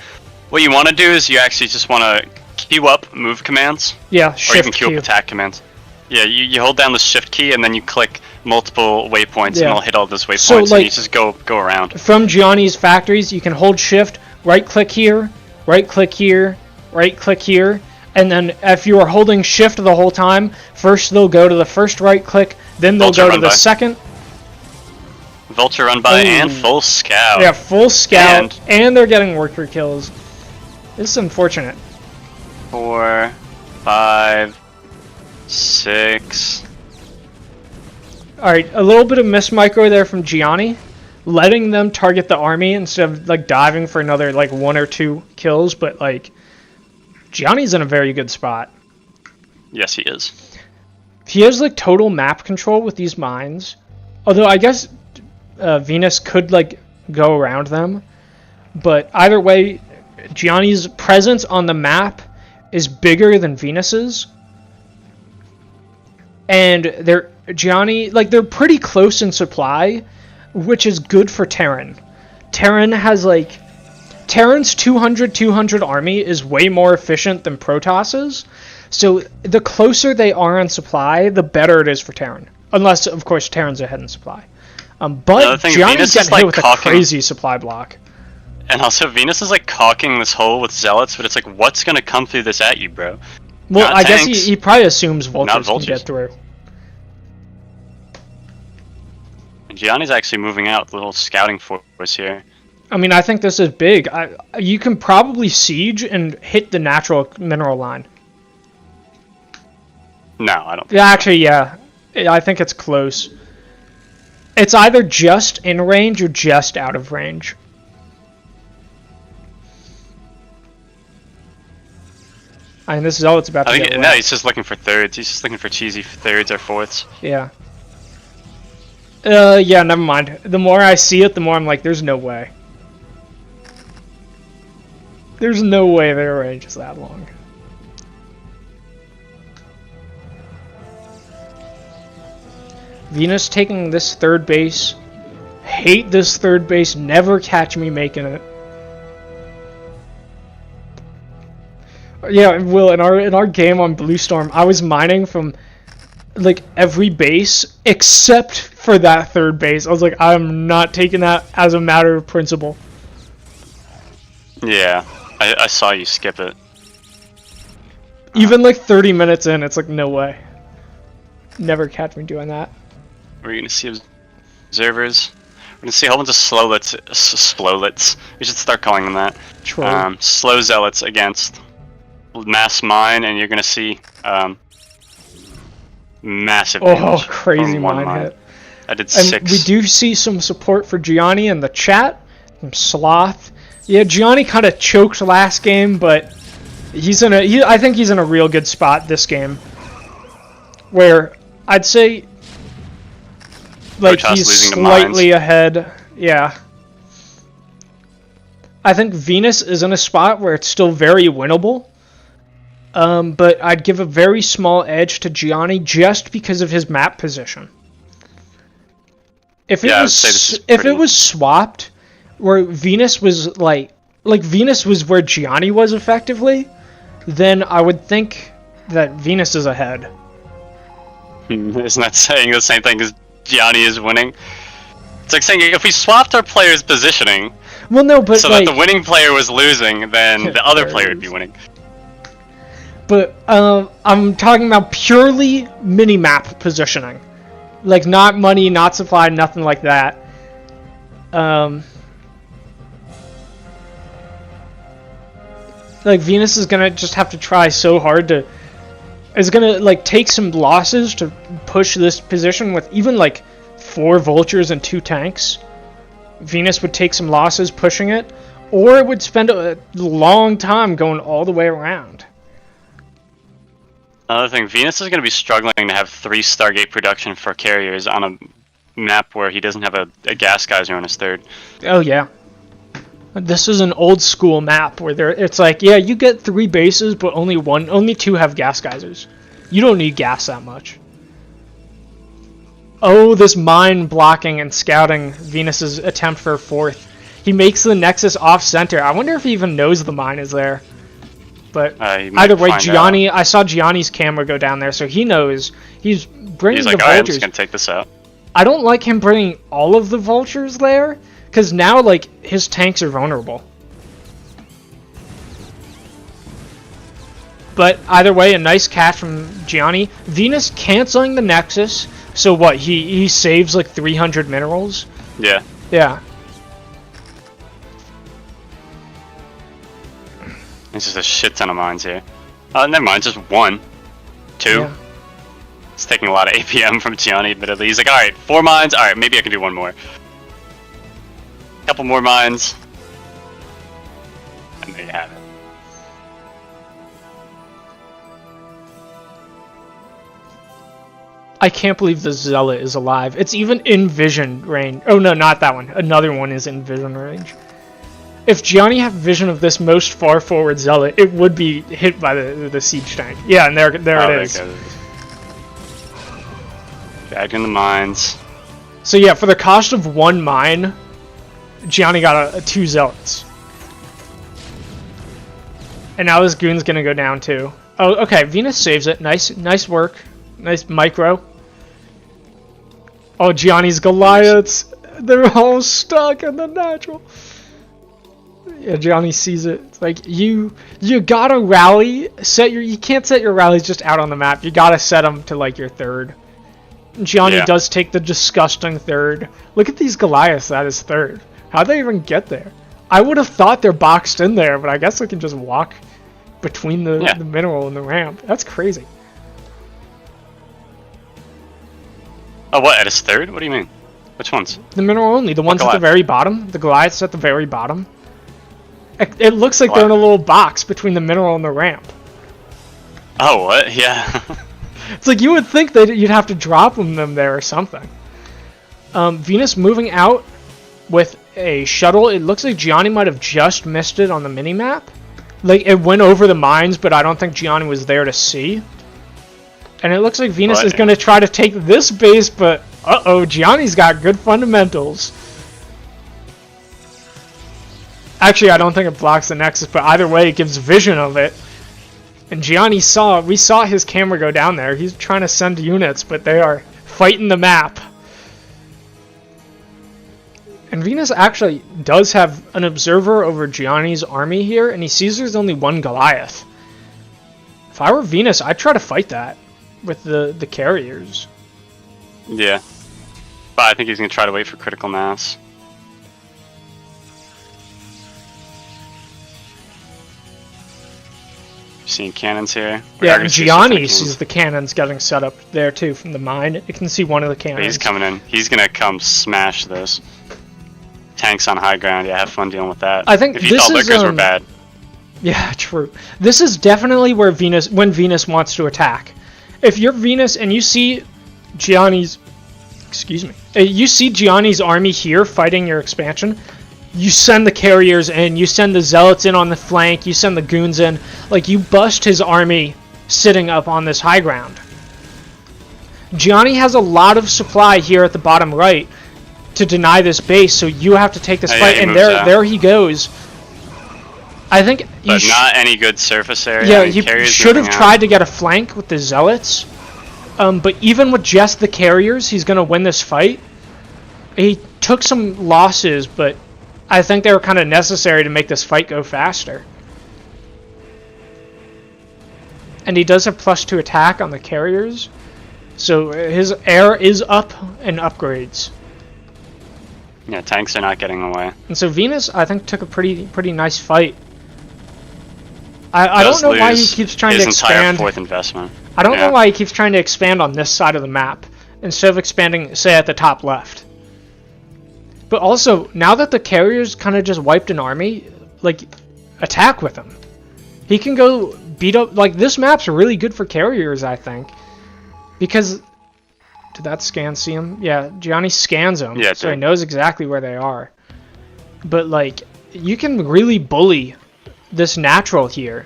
what you want to do is you actually just want to queue up move commands. Yeah, or shift you can queue Q. up attack commands. Yeah, you hold down the shift key and then you click multiple waypoints and it'll hit all those waypoints So, and like, you just go around. From Gianni's factories, you can hold shift, right click here, right click here, right click here, And then if you are holding shift the whole time, first they'll go to the first right click, then they'll go to the second. Vulture run by and full scout. Yeah, full scout, and they're getting worker kills. This is unfortunate. 4, 5, 6. Alright, a little bit of miss micro there from Gianni, letting them target the army instead of like diving for another like 1 or 2 kills, but like Gianni's in a very good spot. Yes, he is. He has like total map control with these mines, although I guess Venus could like go around them, but either way, Gianni's presence on the map is bigger than Venus's, and they're pretty close in supply, which is good for Terran. Terran's 200 army is way more efficient than Protos's, so the closer they are on supply, the better it is for Terran. Unless, of course, Terran's ahead in supply. But Gianni's getting hit with a crazy supply block. And also, Venus is like caulking this hole with zealots, but it's like, what's gonna come through this at you, bro? Well, I guess he probably assumes vultures can get through. And Gianni's actually moving out with a little scouting force here. I mean, I think this is big. You can probably siege and hit the natural mineral line. No, I don't think Yeah, actually, yeah. I think it's close. It's either just in range or just out of range. I mean, this is all it's about to get no, he's just looking for thirds. He's just looking for cheesy thirds or fourths. Yeah. Yeah, never mind. The more I see it, the more I'm like, there's no way. There's no way their range is that long. Venus taking this third base. Hate this third base. Never catch me making it. Yeah, Will, in our game on Blue Storm, I was mining from like every base except for that third base. I was like, I'm not taking that as a matter of principle. Yeah, I saw you skip it. Even like 30 minutes in, it's like, no way. Never catch me doing that. We're gonna see observers. We're gonna see a whole bunch of slowlets. We should start calling them that. Slow zealots against mass mine, and you're gonna see massive damage. Crazy mine hit. I did and 6. We do see some support for Gianni in the chat from Sloth. Yeah, Gianni kind of choked last game, but I think he's in a real good spot this game, where I'd say like he's slightly ahead. Yeah. I think Venus is in a spot where it's still very winnable. But I'd give a very small edge to Gianni just because of his map position. If it was swapped, where Venus was like Venus was where Gianni was effectively, then I would think that Venus is ahead. Isn't that saying the same thing as Gianni is winning? It's like saying if we swapped our players' positioning, well, no, but so that the winning player was losing, then the other player would be winning. But I'm talking about purely mini-map positioning. Like, not money, not supply, nothing like that. Like, Venus is gonna just have to try so hard to... Is gonna, like, take some losses to push this position with even, like, 4 vultures and 2 tanks. Venus would take some losses pushing it, or it would spend a long time going all the way around. Another thing, Venus is going to be struggling to have 3 Stargate production for carriers on a map where he doesn't have a gas geyser on his third. Oh yeah. This is an old school map where it's like, yeah, you get 3 bases, but only 2 have gas geysers. You don't need gas that much. Oh, this mine blocking and scouting Venus's attempt for a 4th. He makes the Nexus off center. I wonder if he even knows the mine is there. But either way, Gianni, I saw Gianni's camera go down there, so he knows. He's bringing the vultures. I'm just going to take this out. I don't like him bringing all of the vultures there, because now, like, his tanks are vulnerable. But either way, a nice catch from Gianni. Venus canceling the Nexus. So what? He saves like 300 minerals. Yeah. Yeah. It's just a shit ton of mines here. Never mind, just 1. 2. Yeah. It's taking a lot of APM from Gianni, but at least he's like, alright, 4 mines, alright, maybe I can do 1 more. Couple more mines. And there you have it. I can't believe the Zealot is alive. It's even in vision range. Oh no, not that one. Another one is in vision range. If Gianni had vision of this most far forward Zealot, it would be hit by the siege tank. Yeah, and there it is. Back in the mines. So yeah, for the cost of 1 mine, Gianni got a 2 Zealots. And now this goon's gonna go down too. Oh, okay, Venus saves it. Nice work. Nice micro. Oh, Gianni's Goliaths. They're all stuck in the natural. Yeah, Gianni sees it. It's like you gotta rally. You can't set your rallies just out on the map. You gotta set them to like your 3rd. Gianni does take the disgusting 3rd. Look at these Goliaths at his 3rd. How'd they even get there? I would have thought they're boxed in there, but I guess they can just walk between the mineral and the ramp. That's crazy. Oh, what? At his 3rd? What do you mean? Which ones? The mineral only. The ones at the very bottom. The Goliaths at the very bottom. It looks like they're in a little box between the mineral and the ramp. Oh, what? Yeah. It's like you would think that you'd have to drop them there or something. Venus moving out with a shuttle. It looks like Gianni might have just missed it on the minimap. Like, it went over the mines, but I don't think Gianni was there to see. And it looks like Venus is going to try to take this base, but uh-oh, Gianni's got good fundamentals. Actually, I don't think it blocks the Nexus, but either way, it gives vision of it. And Gianni we saw his camera go down there. He's trying to send units, but they are fighting the map. And Venus actually does have an observer over Gianni's army here, and he sees there's only 1 Goliath. If I were Venus, I'd try to fight that with the carriers. Yeah. But I think he's going to try to wait for critical mass. Seeing cannons here. Yeah, and Gianni sees the cannons getting set up there too from the mine. You can see one of the cannons. But he's coming in. He's going to come smash this. Tanks on high ground. Yeah, have fun dealing with that. I think if you thought lickers were bad. Yeah, true. This is definitely where when Venus wants to attack. If you're Venus and you see Gianni's, you see Gianni's army here fighting your expansion, you send the carriers in, you send the zealots in on the flank, you send the goons in, like you bust his army sitting up on this high ground. Gianni has a lot of supply here at the bottom right to deny this base, so you have to take this fight, and there he goes. I think but not any good surface area. Yeah, he should have tried to get a flank with the zealots. But even with just the carriers, he's gonna win this fight. He took some losses, but I think they were kind of necessary to make this fight go faster. And he does have +2 attack on the carriers, so his air is up and upgrades. Yeah, tanks are not getting away. And so Venus, I think, took a pretty nice fight. I don't know why he keeps trying to expand. His entire 4th investment. I don't know why he keeps trying to expand on this side of the map instead of expanding, say, at the top left. But also, now that the carriers kind of just wiped an army, like, attack with them. He can go beat up, like, this map's really good for carriers, I think. Because, did that scan see him? Yeah, Gianni scans them, so he knows exactly where they are. But, like, you can really bully this natural here.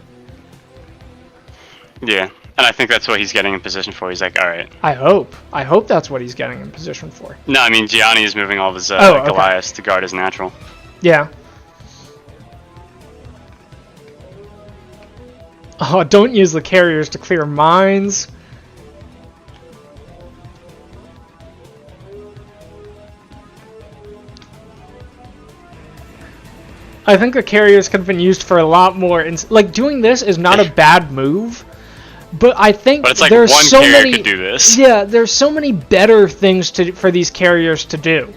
Yeah, and I think that's what he's getting in position for. He's like, alright. I hope that's what he's getting in position for. No, I mean, Gianni is moving all of his Goliaths to guard his natural. Yeah. Oh, don't use the carriers to clear mines. I think the carriers could have been used for a lot more. Like, doing this is not a bad move, but I think But it's like there's one so carrier many. could do this. Yeah, there's so many better things for these carriers to do.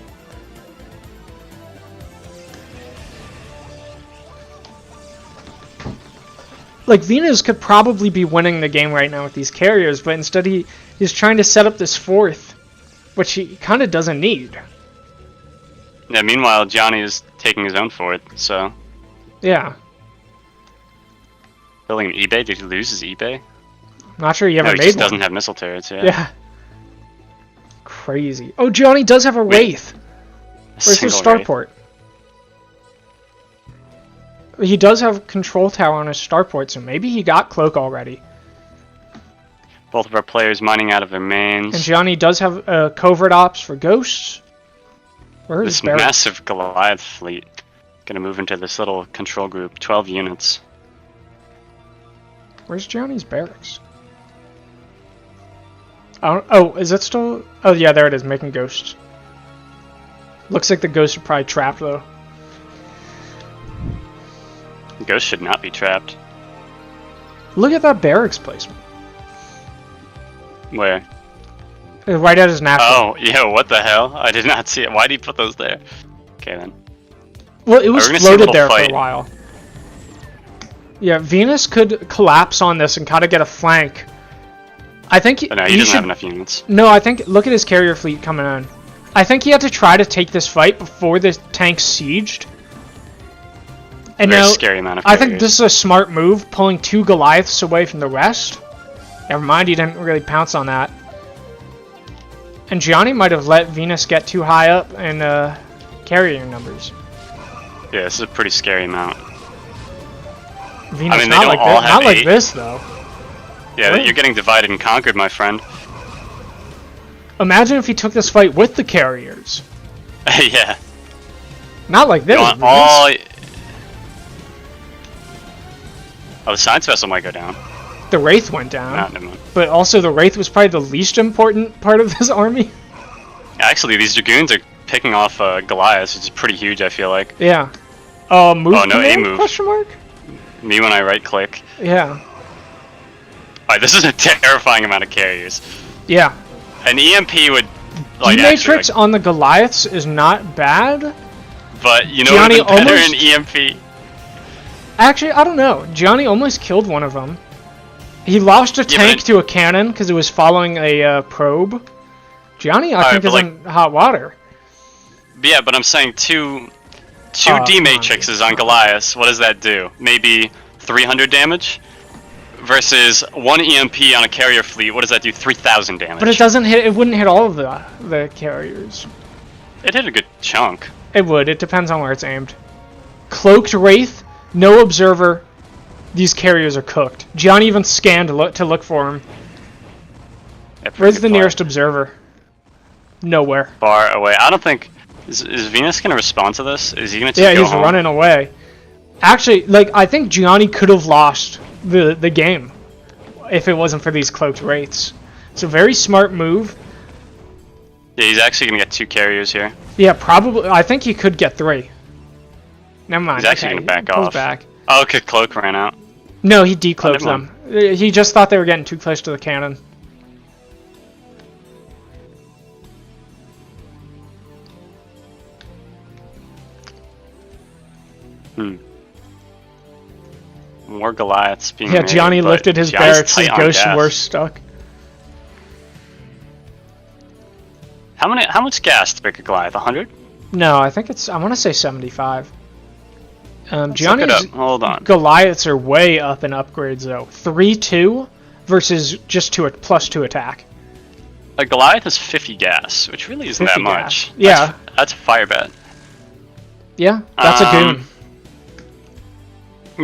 Like, Venuz could probably be winning the game right now with these carriers, but instead he's trying to set up this fourth, which he kind of doesn't need. Yeah, meanwhile, Johnny is taking his own fourth, so... Yeah. Building an eBay? Did he lose his eBay? Not sure he ever No, he made just one. doesn't have missile turrets, yeah. Yeah. Crazy. Oh, Johnny does have a Wraith. Where's his starport? He does have control tower on his starport, so maybe he got cloak already. Both of our players mining out of their mains. And Johnny does have covert ops for ghosts. Where is This Barrett? massive Goliath fleet gonna move into this little control group, 12 units. Where's Johnny's barracks? Oh, is that still... Oh, yeah, there it is, making ghosts. Looks like the ghosts are probably trapped, though. Ghosts should not be trapped. Look at that barracks placement. Where? Right at his natural. Oh, yo, what the hell? I did not see it. Why did he put those there? Okay, then. Well, it was we're gonna see a floated little there fight. for a while. Yeah, Venus could collapse on this and kind of get a flank. I think But no, he doesn't have enough units. No, I think... Look at his carrier fleet coming in. I think he had to try to take this fight before the tanks sieged. And Very now, scary amount of I think carriers. this is a smart move, pulling 2 Goliaths away from the rest. Never mind, he didn't really pounce on that. And Gianni might have let Venus get too high up in carrier numbers. Yeah, this is a pretty scary amount. Venus, they not don't like all this, have not like 8. this though. Yeah, Really? you're getting divided and conquered, my friend. Imagine if he took this fight with the carriers. Yeah. Not like this. You want Venus. all... Oh, the science vessel might go down. The Wraith went down, Nah, never mind. but also the Wraith was probably the least important part of this army. Actually, these Dragoons are picking off Goliaths, which is pretty huge, I feel like. Yeah. Move Oh, no, command, A move. question mark? Me when I right-click. Yeah. Alright, this is a terrifying amount of carriers. Yeah. An EMP would... Like, D-Matrix actually, on the Goliaths is not bad. but, you know Gianni what's better almost- in EMP? Actually, I don't know. Gianni almost killed one of them. He lost a Yeah, tank but- to a cannon because it was following a probe. Gianni, I Alright, think, but is like- in hot water. Yeah, but I'm saying two come D-Matrixes on Goliaths, what does that do? Maybe 300 damage? Versus one EMP on a carrier fleet, what does that do? 3,000 damage. But it doesn't hit. It wouldn't hit all of the carriers. It hit a good chunk. It would. It depends on where it's aimed. Cloaked Wraith, no observer. These carriers are cooked. Gianni even scanned to look for him. Yeah, pretty Where's good the fire. nearest observer? Nowhere. Far away. I don't think... Is Venus going to respond to this? Is he going to Yeah, go he's home? running away. Actually, like, I think Gianni could have lost the game if it wasn't for these cloaked wraiths. It's a very smart move. Yeah, he's actually going to get 2 carriers here. Yeah, probably. I think he could get 3. Never mind. He's actually okay, gonna back he pulls off. back. Oh, okay, Cloak ran out. No, he decloaked never them. He just thought they were getting too close to the cannon. More Goliaths being Yeah, made, Gianni but lifted his Gianni's barracks. His tight on ghosts gas. were stuck. How much gas to pick a Goliath? 100? No, I think it's. I want to say 75. Let's look it Gianni's up. Hold on. Goliaths are way up in upgrades though. 3-2 versus just plus 2 attack. A Goliath is 50 gas, which really isn't 50 that much. gas. Yeah. That's a fire bat. Yeah, that's a goon.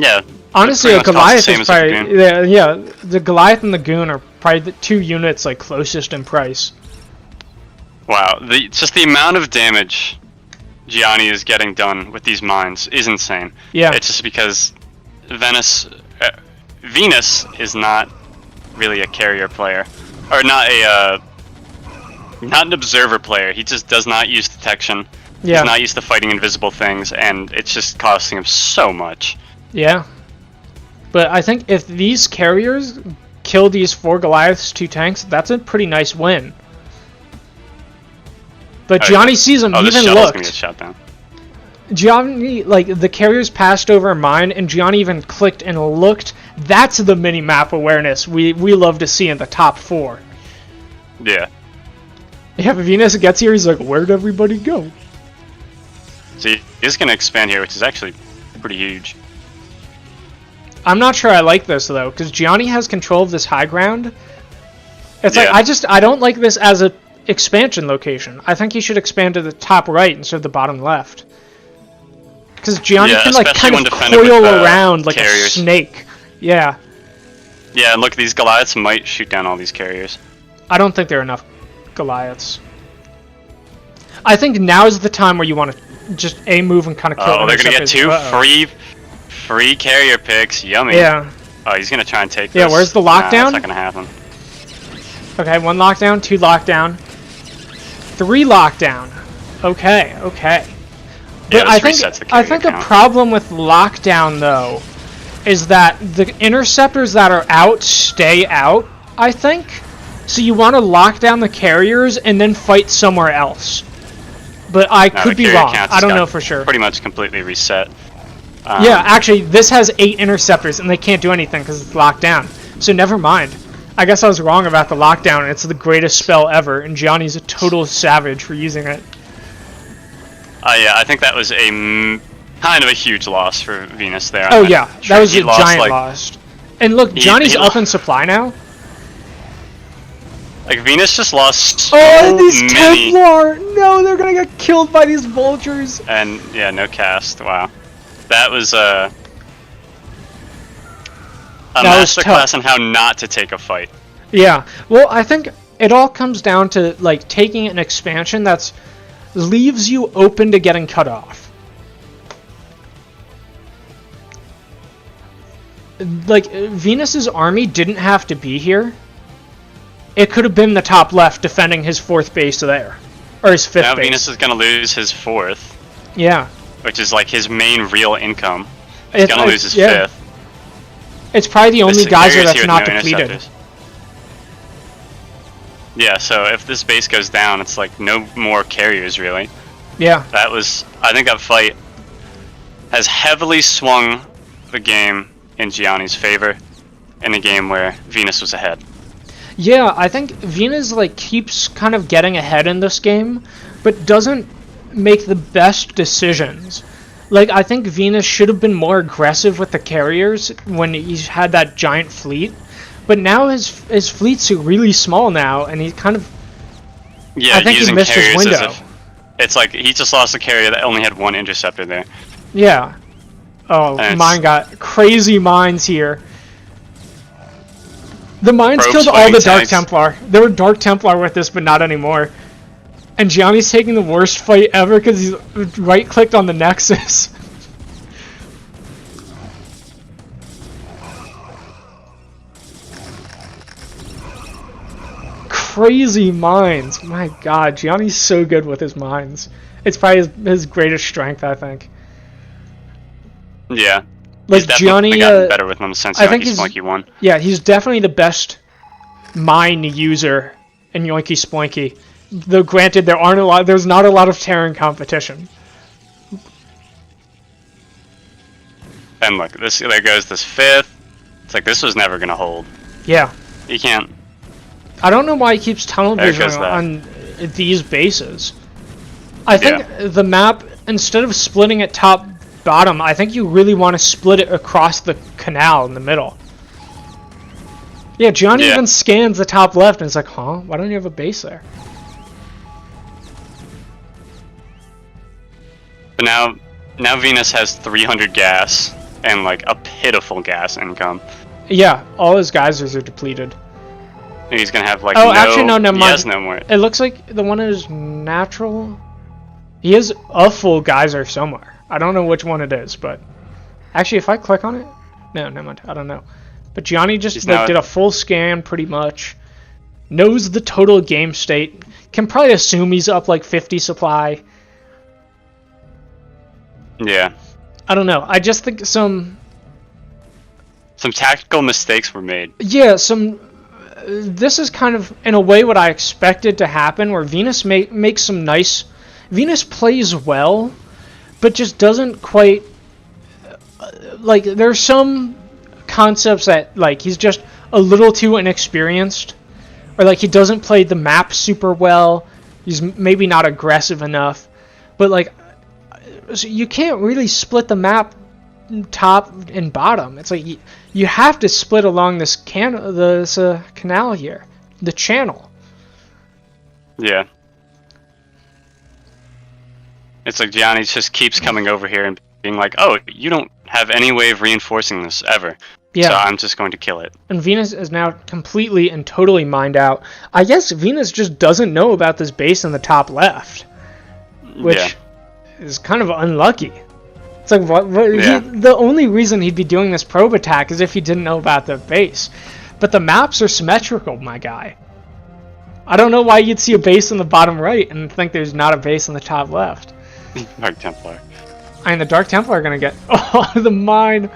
Yeah. Honestly, a pretty much costs Goliath the same is as a probably goon. yeah. The Goliath and the goon are probably the 2 units like closest in price. Wow. Just the amount of damage Gianni is getting done with these mines is insane. Yeah. It's just because Venus is not really a carrier player, or not an observer player. He just does not use detection. Yeah. He's not used to fighting invisible things, and it's just costing him so much. Yeah. But I think if these carriers kill these 4 Goliaths, 2 tanks, that's a pretty nice win. But Gianni sees him, this even shuttle's gonna looked. get shot down. Gianni, like, the carriers passed over mine, and Gianni even clicked and looked. That's the mini-map awareness we love to see in the top 4. Yeah. Yeah, if Venus gets here, he's like, where'd everybody go? So he's gonna expand here, which is actually pretty huge. I'm not sure I like this, though, because Gianni has control of this high ground. It's Yeah. like, I don't like this as a expansion location. I think he should expand to the top right instead of the bottom left. Because Gianni can, like, especially kind when of defended coil with, around like carriers. a snake. Yeah. Yeah, and look, these Goliaths might shoot down all these carriers. I don't think there are enough Goliaths. I think now is the time where you want to just A-move and kind of kill Oh, they're gonna get interceptors. 2 free carrier picks. Yummy. Yeah. Oh, he's gonna try and take this. Yeah, where's the Nah, lockdown? that's not gonna happen. Okay, 1 lockdown, 2 lockdown, 3 lockdown. Okay, okay. Yeah, But this resets the I carrier think a count. problem with lockdown though is that the interceptors that are out stay out, I think. So you want to lock down the carriers and then fight somewhere else. But I No, could the be carrier wrong. count I just don't got know for sure. Pretty much completely reset. Yeah, actually, this has 8 interceptors, and they can't do anything because it's locked down. So never mind. I guess I was wrong about the lockdown. It's the greatest spell ever, and Gianni's a total savage for using it. Yeah, I think that was a kind of a huge loss for Venus there. Oh I'm yeah, sure that was he a lost, giant like, loss. And look, Johnny's he up in supply now. Like, Venus just lost so Oh, and these many. Templar! No, they're gonna get killed by these vultures. And, yeah, no cast. Wow. That was a was masterclass tough. on how not to take a fight. Yeah, well, I think it all comes down to like taking an expansion that's leaves you open to getting cut off. Like, Venus's army didn't have to be here. It could have been the top left defending his 4th base there. Or his 5th Now base. Venus is going to lose his 4th, Yeah. which is like his main real income. He's going to lose his 5th. It's probably the only This geyser carrier's that's here with not no depleted. interceptors. Yeah, so if this base goes down, it's like no more carriers, really. Yeah. That was... I think that fight has heavily swung the game in Gianni's favor in a game where Venus was ahead. Yeah, I think Venus like keeps kind of getting ahead in this game, but doesn't make the best decisions. Like, I think Venus should have been more aggressive with the carriers when he's had that giant fleet, but now his fleet's really small now, and he kind of... Yeah, I think he using missed his carriers as window. if... It's like he just lost a carrier that only had 1 interceptor there. Yeah. Oh, And mine got crazy mines here. The mines Probes killed all fighting the Dark tanks. Templar. There were Dark Templar with this, but not anymore. And Gianni's taking the worst fight ever because he's right-clicked on the Nexus. Crazy mines. My god, Gianni's so good with his mines. It's probably his greatest strength, I think. Yeah. Like, He's definitely Gianni, gotten better with them since I think Yoinky he's- Spelunky won. Yeah, he's definitely the best mine user in Yoinky Spelunky. Though granted, there's not a lot of Terran competition. And look, there goes this 5th. It's like this was never gonna hold. Yeah. You can't. I don't know why he keeps tunnel There vision goes that. on these bases. I think the map, instead of splitting it top bottom, I think you really want to split it across the canal in the middle. Yeah, Gianni Yeah. even scans the top left and it's like, huh? Why don't you have a base there? But now Venus has 300 gas and like a pitiful gas income. Yeah, all his geysers are depleted. And he's gonna have like Oh, actually, no, never he mind. has no more. It looks like the one is natural. He has a full geyser somewhere. I don't know which one it is, but actually, if I click on it, no, never mind. I don't know. But Gianni just He's like now- did a full scan, pretty much. Knows the total game state. Can probably assume he's up like 50 supply. Yeah. I don't know. I just think some tactical mistakes were made. Yeah, this is kind of, in a way, what I expected to happen, where Venus makes some nice... Venus plays well, but just doesn't quite... Like, there's some concepts that, like, he's just a little too inexperienced. Or, like, he doesn't play the map super well. He's maybe not aggressive enough. But, like, so you can't really split the map top and bottom. It's like you have to split along this canal here, the channel. Yeah. It's like Gianni just keeps coming over here and being like, "Oh, you don't have any way of reinforcing this ever." Yeah. So I'm just going to kill it. And Venus is now completely and totally mined out. I guess Venus just doesn't know about this base in the top left, which is kind of unlucky. It's like, the only reason he'd be doing this probe attack is if he didn't know about the base. But the maps are symmetrical, my guy. I don't know why you'd see a base in the bottom right and think there's not a base in the top left. Dark Templar. And the Dark Templar are going to get... Oh, the mine!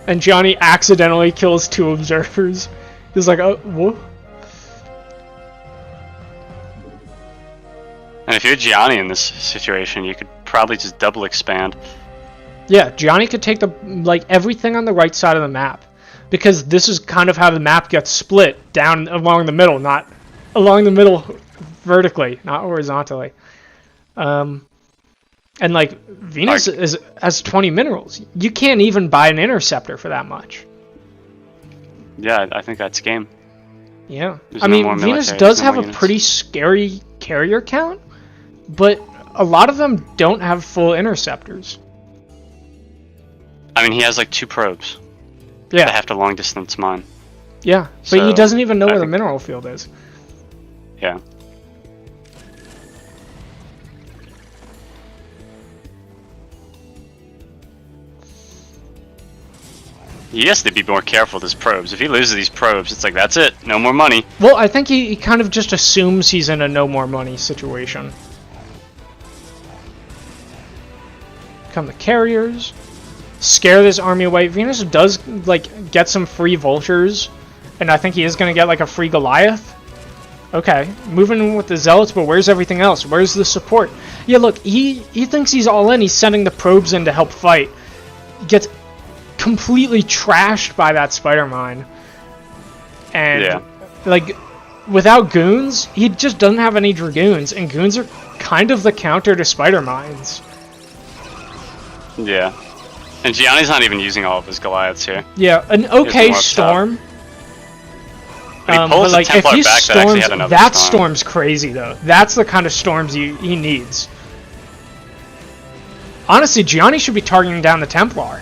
And Johnny accidentally kills 2 observers. He's like, oh, whoa. And if you're Gianni in this situation, you could probably just double expand. Yeah, Gianni could take everything on the right side of the map, because this is kind of how the map gets split down along the middle, not along the middle vertically, not horizontally. And like Venus has 20 minerals. You can't even buy an interceptor for that much. Yeah, I think that's game. Yeah, I mean Venus does have a pretty scary carrier count, but a lot of them don't have full interceptors. I mean, he has like 2 probes. Yeah. That have to long distance mine. Yeah, so but he doesn't even know where the mineral field is. Yeah. He has to be more careful with his probes. If he loses these probes, it's like, that's it. No more money. Well, I think he kind of just assumes he's in a no more money situation. Come the carriers. Scare this army away. Venus does, like, get some free vultures. And I think he is going to get, like, a free Goliath. Okay. Moving with the zealots, but where's everything else? Where's the support? Yeah, look, he thinks he's all in. He's sending the probes in to help fight. He gets completely trashed by that spider mine. And, like, without goons, he just doesn't have any dragoons. And goons are kind of the counter to spider mines. Yeah. And Gianni's not even using all of his Goliaths here. Yeah, an okay storm. But like, if he storms, that storm's crazy, though. That's the kind of storms he needs. Honestly, Gianni should be targeting down the Templar.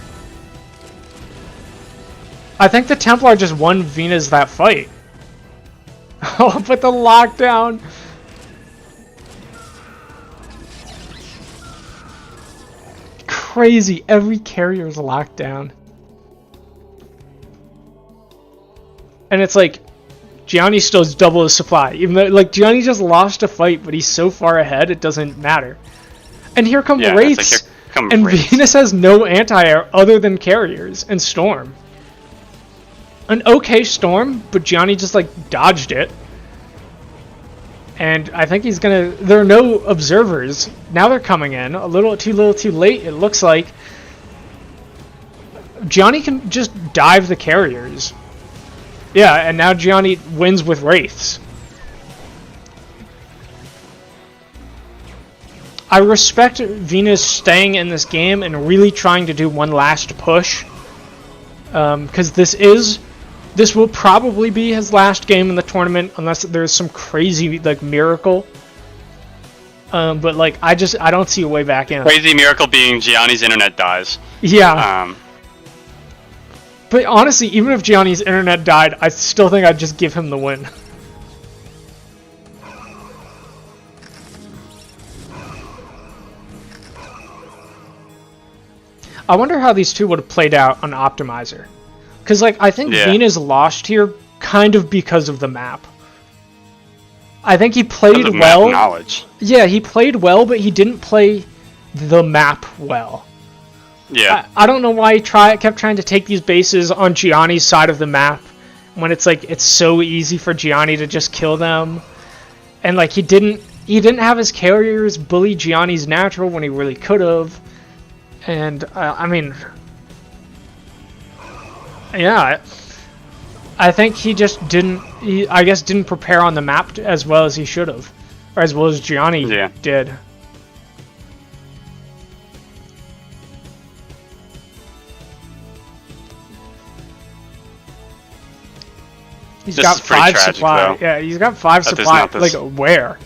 I think the Templar just won Venus that fight. Oh, but the lockdown. Crazy. Every carrier is locked down. And it's like, Gianni still has double his supply. Even though, like, Gianni just lost a fight, but he's so far ahead, it doesn't matter. And here come Wraiths. And Venus has no anti-air other than carriers and Storm. An okay Storm, but Gianni just, like, dodged it. And I think he's gonna... There are no observers. Now they're coming in. A little too late, it looks like. Gianni can just dive the carriers. Yeah, and now Gianni wins with Wraiths. I respect Venus staying in this game and really trying to do one last push. Because this will probably be his last game in the tournament, unless there's some crazy, like, miracle. But, like, I don't see a way back in. Crazy miracle being Gianni's internet dies. Yeah. But honestly, even if Gianni's internet died, I still think I'd just give him the win. I wonder how these two would have played out on Optimizer. Because, like, I think Venus lost here kind of because of the map. I think he played The well. map knowledge. Yeah, he played well, but he didn't play the map well. Yeah. I don't know why he kept trying to take these bases on Gianni's side of the map when it's like it's so easy for Gianni to just kill them. And like he didn't have his carriers bully Gianni's natural when he really could have. And I mean, yeah, I think he just didn't. I guess didn't prepare on the map as well as he should have, or as well as Gianni did. He's got 5 supply. Yeah, he's got 5 supply. Like where?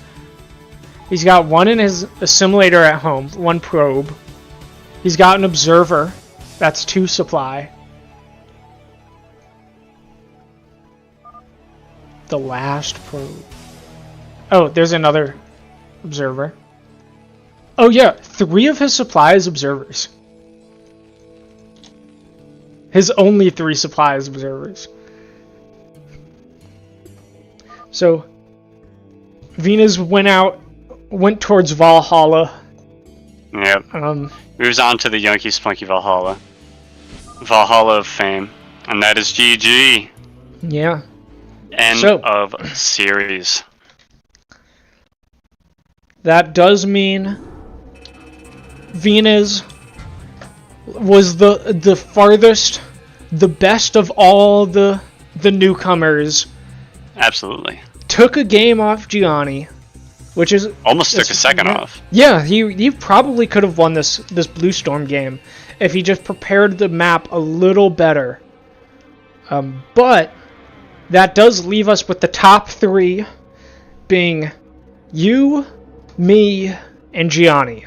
He's got 1 in his assimilator at home, 1 probe. He's got an observer. That's 2 supply. The last probe. Oh, there's another observer. Oh yeah, 3 of his supply is observers. His only 3 supply is observers. So, Venuz went towards Valhalla. Yep. Moves on to the Yankee Spunky Valhalla. Valhalla of Fame. And that is GG. Yeah. End of series. That does mean Venuz was the farthest, the best of all the newcomers. Absolutely. Took a game off Gianni, which is almost took a second off. Yeah, he probably could have won this Blue Storm game if he just prepared the map a little better. But that does leave us with the top 3 being you, me, and Gianni.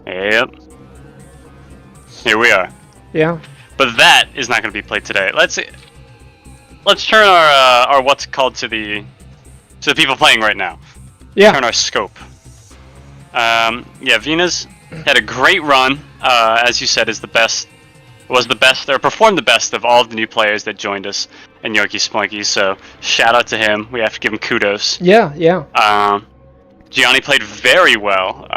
Yep. Here we are. Yeah. But that is not going to be played today. Let's turn our what's called to the people playing right now. Yeah. Turn our scope. Yeah, Venuz had a great run. As you said, was the best, or performed the best of all of the new players that joined us in Yoki Splunky. So shout out to him. We have to give him kudos. Yeah, yeah. Gianni played very well.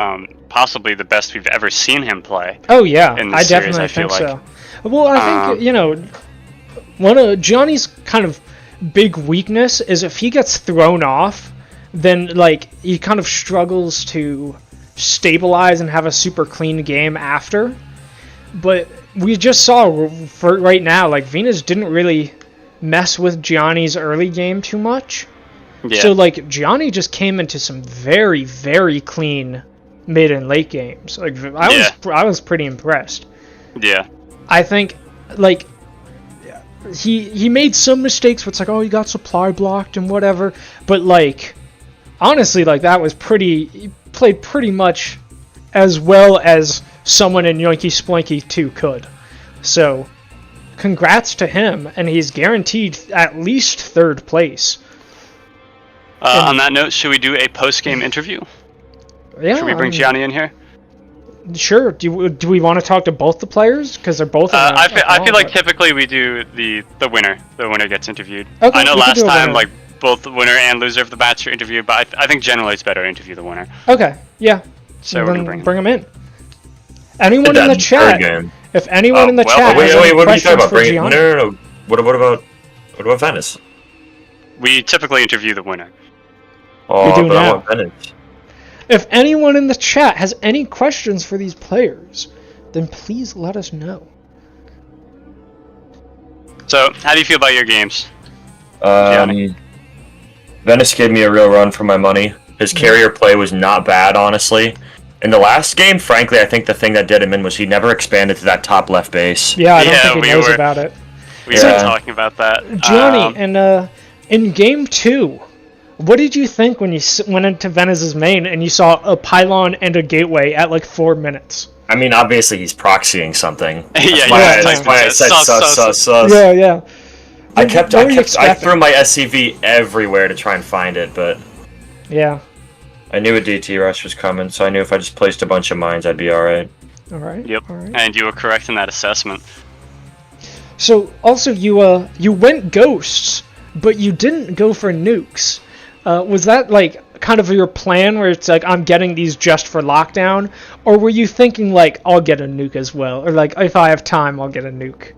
Possibly the best we've ever seen him play. Oh yeah, I definitely think so. Well, I think one of Gianni's kind of big weakness is if he gets thrown off, then like he kind of struggles to stabilize and have a super clean game after. But we just saw for right now, like Venuz didn't really mess with Gianni's early game too much. Yeah. So like Gianni just came into some very, very clean mid and late games. Like I was pretty impressed. Yeah. I think like he made some mistakes where it's like, oh, you got supply blocked and whatever, but like honestly, like that was he played pretty much as well as someone in Yoinky Splinky 2 could. So congrats to him, and he's guaranteed at least 3rd place. On that note, should we do a post-game interview? Yeah. Should we bring Gianni in here? Sure. Do we want to talk to both the players? Because they're both. I feel like typically we do the winner. The winner gets interviewed. Okay, I know last time like both the winner and loser of the match are interviewed, but I think generally it's better to interview the winner. Okay. Yeah. So we're gonna bring him in. Anyone in the chat? If anyone in the chat. Wait. What are you talking about? No. What about Venuz? We typically interview the winner. Oh, but now. I want Venuz. If anyone in the chat has any questions for these players, then please let us know. So, how do you feel about your games? Venuz gave me a real run for my money. His carrier play was not bad, honestly. In the last game, frankly, I think the thing that did him in was he never expanded to that top left base. Yeah, I don't think he knows about it. We were talking about that. Gianni, and in game 2, what did you think when you went into Venuz's main and you saw a pylon and a gateway at like 4 minutes? I mean, obviously he's proxying something. That's why I said sus. Yeah. I threw my SCV everywhere to try and find it, but yeah, I knew a DT rush was coming, so I knew if I just placed a bunch of mines, I'd be all right. All right. Yep. All right. And you were correct in that assessment. So also you went ghosts, but you didn't go for nukes. Was that like kind of your plan where it's like I'm getting these just for lockdown, or were you thinking like I'll get a nuke as well, or like if I have time I'll get a nuke?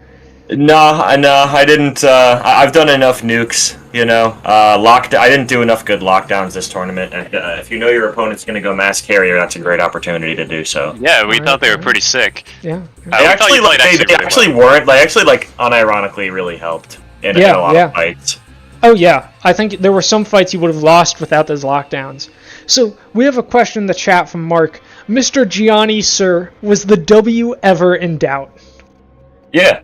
No, I didn't. I've done enough nukes, you know. I didn't do enough good lockdowns this tournament. And, if you know your opponent's going to go mass carrier, that's a great opportunity to do so. Yeah, we thought they were pretty sick. Yeah. They actually, weren't. They actually, like, unironically really helped in a lot of fights. Oh yeah, I think there were some fights you would have lost without those lockdowns. So we have a question in the chat from Mark. Mr. Gianni, sir, was the W ever in doubt? Yeah.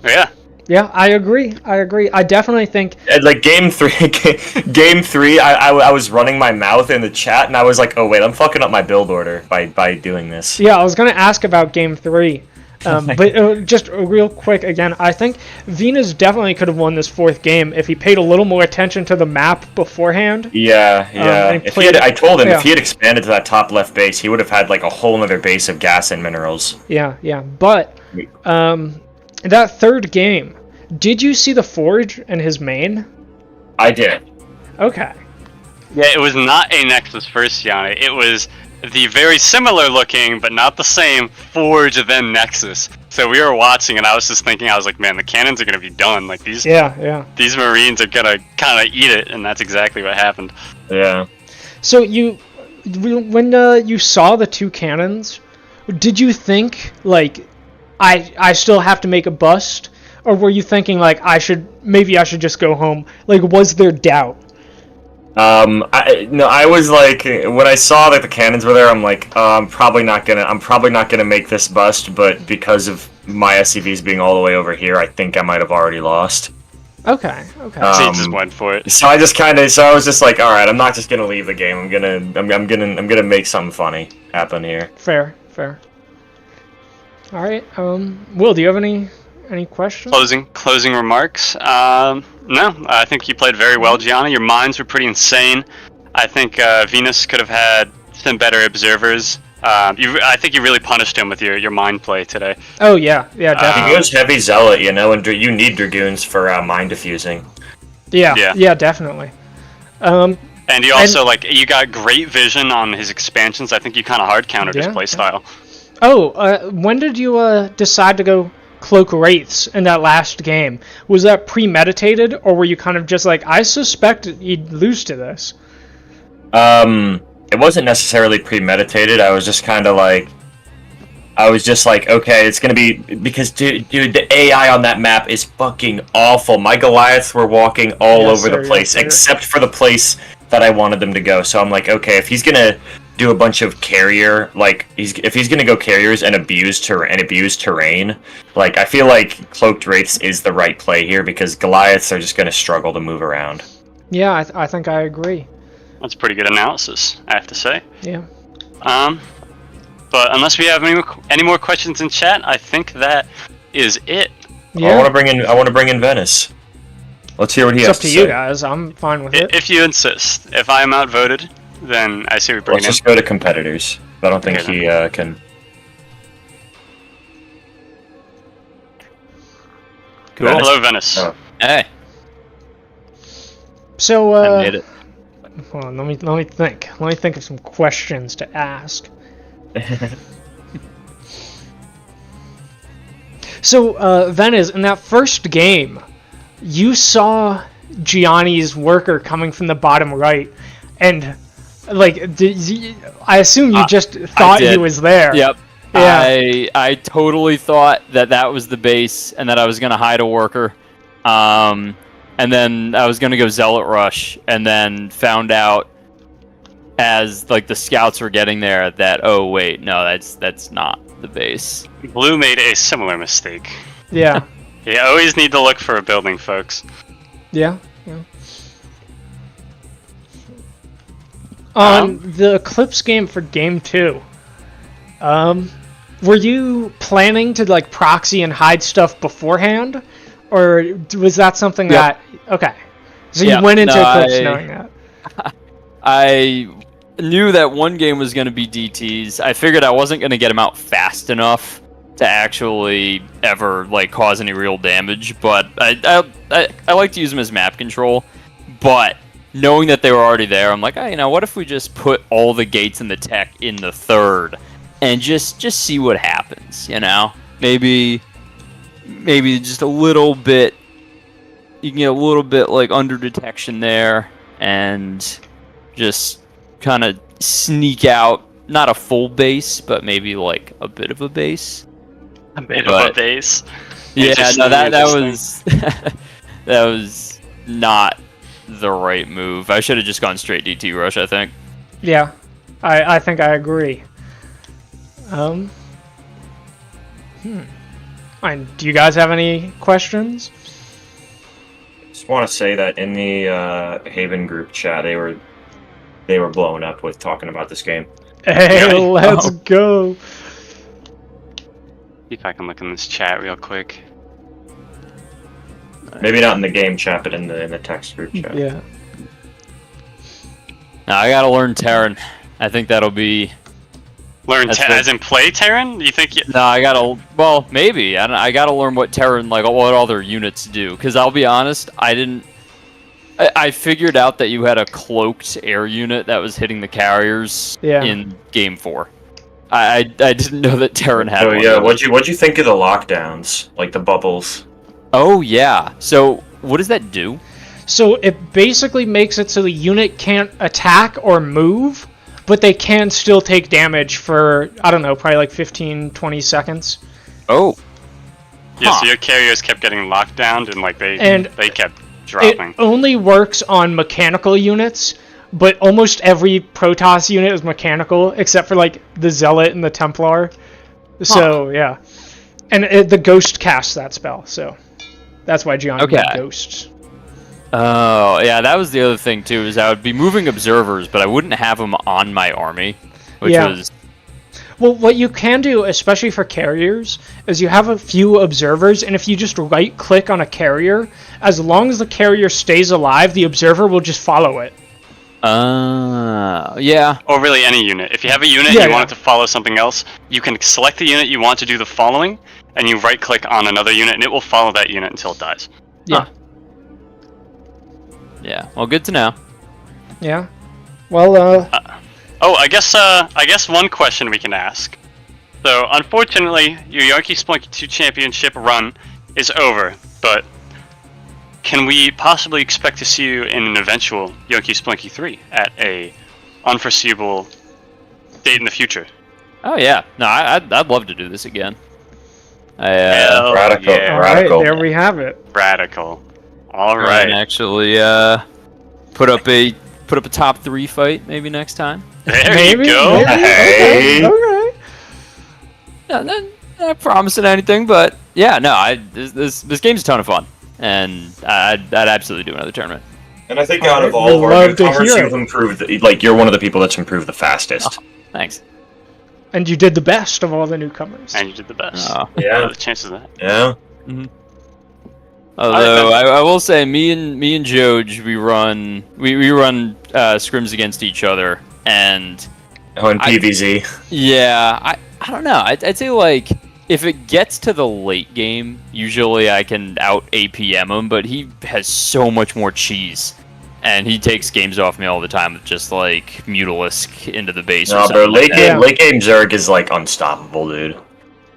Yeah. Yeah, I agree. I definitely think... Like, game three, I was running my mouth in the chat, and I was like, oh wait, I'm fucking up my build order by doing this. Yeah, I was going to ask about game 3. But just real quick again, I think Venuz definitely could have won this 4th game if he paid a little more attention to the map beforehand. Yeah. I told him if he had expanded to that top left base, he would have had like a whole other base of gas and minerals. Yeah. But that 3rd game, did you see the Forge and his main? I did. Okay. Yeah, it was not a Nexus first, Yanni. It was the very similar looking, but not the same, Forge then Nexus. So we were watching, and I was just thinking, I was like, man, the cannons are gonna be done. Like these Marines are gonna kind of eat it, and that's exactly what happened. Yeah. So when you saw the 2 cannons, did you think like, I still have to make a bust, or were you thinking like I should just go home? Like, was there doubt? I was like, when I saw that the cannons were there, I'm like, I'm probably not gonna make this bust, but because of my SCVs being all the way over here, I think I might have already lost. Okay. So you just went for it. So I was just like, all right, I'm not just gonna leave the game. I'm gonna make something funny happen here. Fair. All right. Will, do you have any questions? Closing remarks. No, I think you played very well, Gianni. Your mines were pretty insane. I think Venuz could have had some better observers. I think you really punished him with your mine play today. Oh yeah, definitely. He was heavy zealot, you know, and you need dragoons for mine diffusing. Yeah, definitely. And you also you got great vision on his expansions. I think you kind of hard countered his playstyle. Oh, when did you decide to go Cloak Wraiths in that last game? Was that premeditated, or were you kind of just like, I suspect he'd lose to this? It wasn't necessarily premeditated. I was just like, okay, it's gonna be, because dude, the AI on that map is fucking awful. My Goliaths were walking all over the place, except for the place that I wanted them to go. So I'm like, okay, if he's gonna do a bunch of carrier, like if he's gonna go carriers and abuse terrain, like I feel like Cloaked Wraiths is the right play here, because Goliaths are just gonna struggle to move around. Yeah, I think I agree. That's pretty good analysis, I have to say. Yeah. But unless we have any more questions in chat, I think that is it. Yeah. I want to bring in Venuz. Let's hear what he has to say. It's up to you guys. I'm fine with it. If you insist. If I am outvoted, then I say we bring him in. Let's just go to competitors. I don't think he can. Cool. Hello, Venuz. Oh. Hey. So, I made it. Hold on, let me think. Let me think of some questions to ask. So, Venuz, in that first game, you saw Gianni's worker coming from the bottom right, and like, I assume you just thought he was there. Yep. Yeah. I totally thought that was the base, and that I was gonna hide a worker. And then I was gonna go Zealot Rush, and then found out as like the scouts were getting there that, oh wait, no, that's not the base. Blue made a similar mistake. Yeah. You always need to look for a building, folks. Yeah. On the Eclipse game for game 2, were you planning to like proxy and hide stuff beforehand? Or was that something that... Okay. So you went into Eclipse knowing that. I knew that one game was going to be DTs. I figured I wasn't going to get him out fast enough to actually ever like cause any real damage. But I like to use him as map control. But knowing that they were already there, I'm like, oh, what if we just put all the gates and the tech in the third and just see what happens, Maybe just a little bit, you can get a little bit like under detection there and just kind of sneak out, not a full base, but maybe like a bit of a base. A bit of a base. Yeah, no, that was that was not the right move. I should have just gone straight DT rush, I think. Yeah, I think I agree. And do you guys have any questions? Just want to say that in the Haven group chat, they were blowing up with talking about this game. Hey, let's go. See if I can look in this chat real quick. Maybe not in the game chat, but in the text group chat. Yeah. Now, I gotta learn Terran. I think that'll be... As in play Terran? You think? No, I gotta... Well, maybe. I gotta learn what Terran, like, what all their units do. Because I'll be honest, I figured out that you had a cloaked air unit that was hitting the carriers in Game 4. I didn't know that Terran had one. Yeah, what'd you think of the lockdowns? Like the bubbles? Oh, yeah. So, what does that do? So, it basically makes it so the unit can't attack or move, but they can still take damage for, I don't know, probably like 15, 20 seconds. Oh. Yeah, so your carriers kept getting locked down, and like they kept dropping. It only works on mechanical units, but almost every Protoss unit is mechanical, except for like the Zealot and the Templar. So, yeah. And the Ghost casts that spell, so that's why Gianni did Ghosts. Oh, yeah, that was the other thing, too, is I would be moving observers, but I wouldn't have them on my army, which was... Well, what you can do, especially for carriers, is you have a few observers, and if you just right-click on a carrier, as long as the carrier stays alive, the observer will just follow it. Yeah. Or really any unit. If you have a unit and you want it to follow something else, you can select the unit you want to do the following, and you right-click on another unit, and it will follow that unit until it dies. Yeah. Yeah. Well, good to know. Yeah. Well, I guess one question we can ask. So, unfortunately, your Yankee Splunky 2 championship run is over, but can we possibly expect to see you in an eventual Yankee Splunky 3 at a unforeseeable date in the future? Oh, yeah. No, I'd love to do this again. Radical. Yeah. all right, there we have it. Radical. All right. And actually put up a top 3 fight maybe next time. There you go. Maybe. Hey. Okay. Not promising anything, but yeah, no, this game's a ton of fun, and I'd absolutely do another tournament. And I think out of all of our newcomers, you've improved. Like, you're one of the people that's improved the fastest. Oh, thanks. And you did the best of all the newcomers. And you did the best. Yeah. What are the chances of that? Yeah. Mm-hmm. Although I will say, me and Joj, we run scrims against each other, and in PvZ. Yeah, I don't know. I'd say, like, if it gets to the late game, usually I can out APM him, but he has so much more cheese, and he takes games off me all the time with just like Mutalisk into the base. No, bro, late game Zerg is like unstoppable, dude.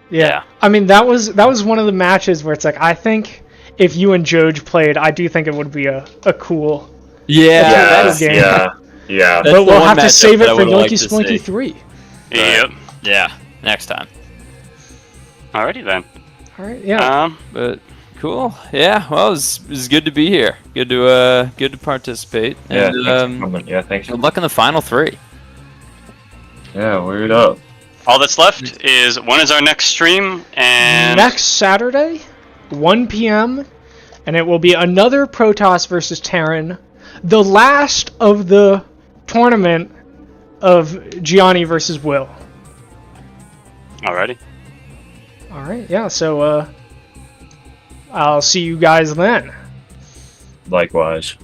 Yeah. I mean, that was one of the matches where it's like, I think if you and Joj played, I do think it would be a cool game. Yeah. But we'll have to save it for Yankee Splinky 3. Yep. Yeah, next time. Alrighty then. Alright, yeah. But cool. Yeah, well, it was good to be here. Good to participate. Yeah, and, thanks. Good luck in the final 3. Yeah, weird up. All that's left is, when is our next stream? And next Saturday, 1 p.m., and it will be another Protoss versus Terran, the last of the tournament of Gianni versus Will. Alrighty. Alright, yeah, so I'll see you guys then. Likewise.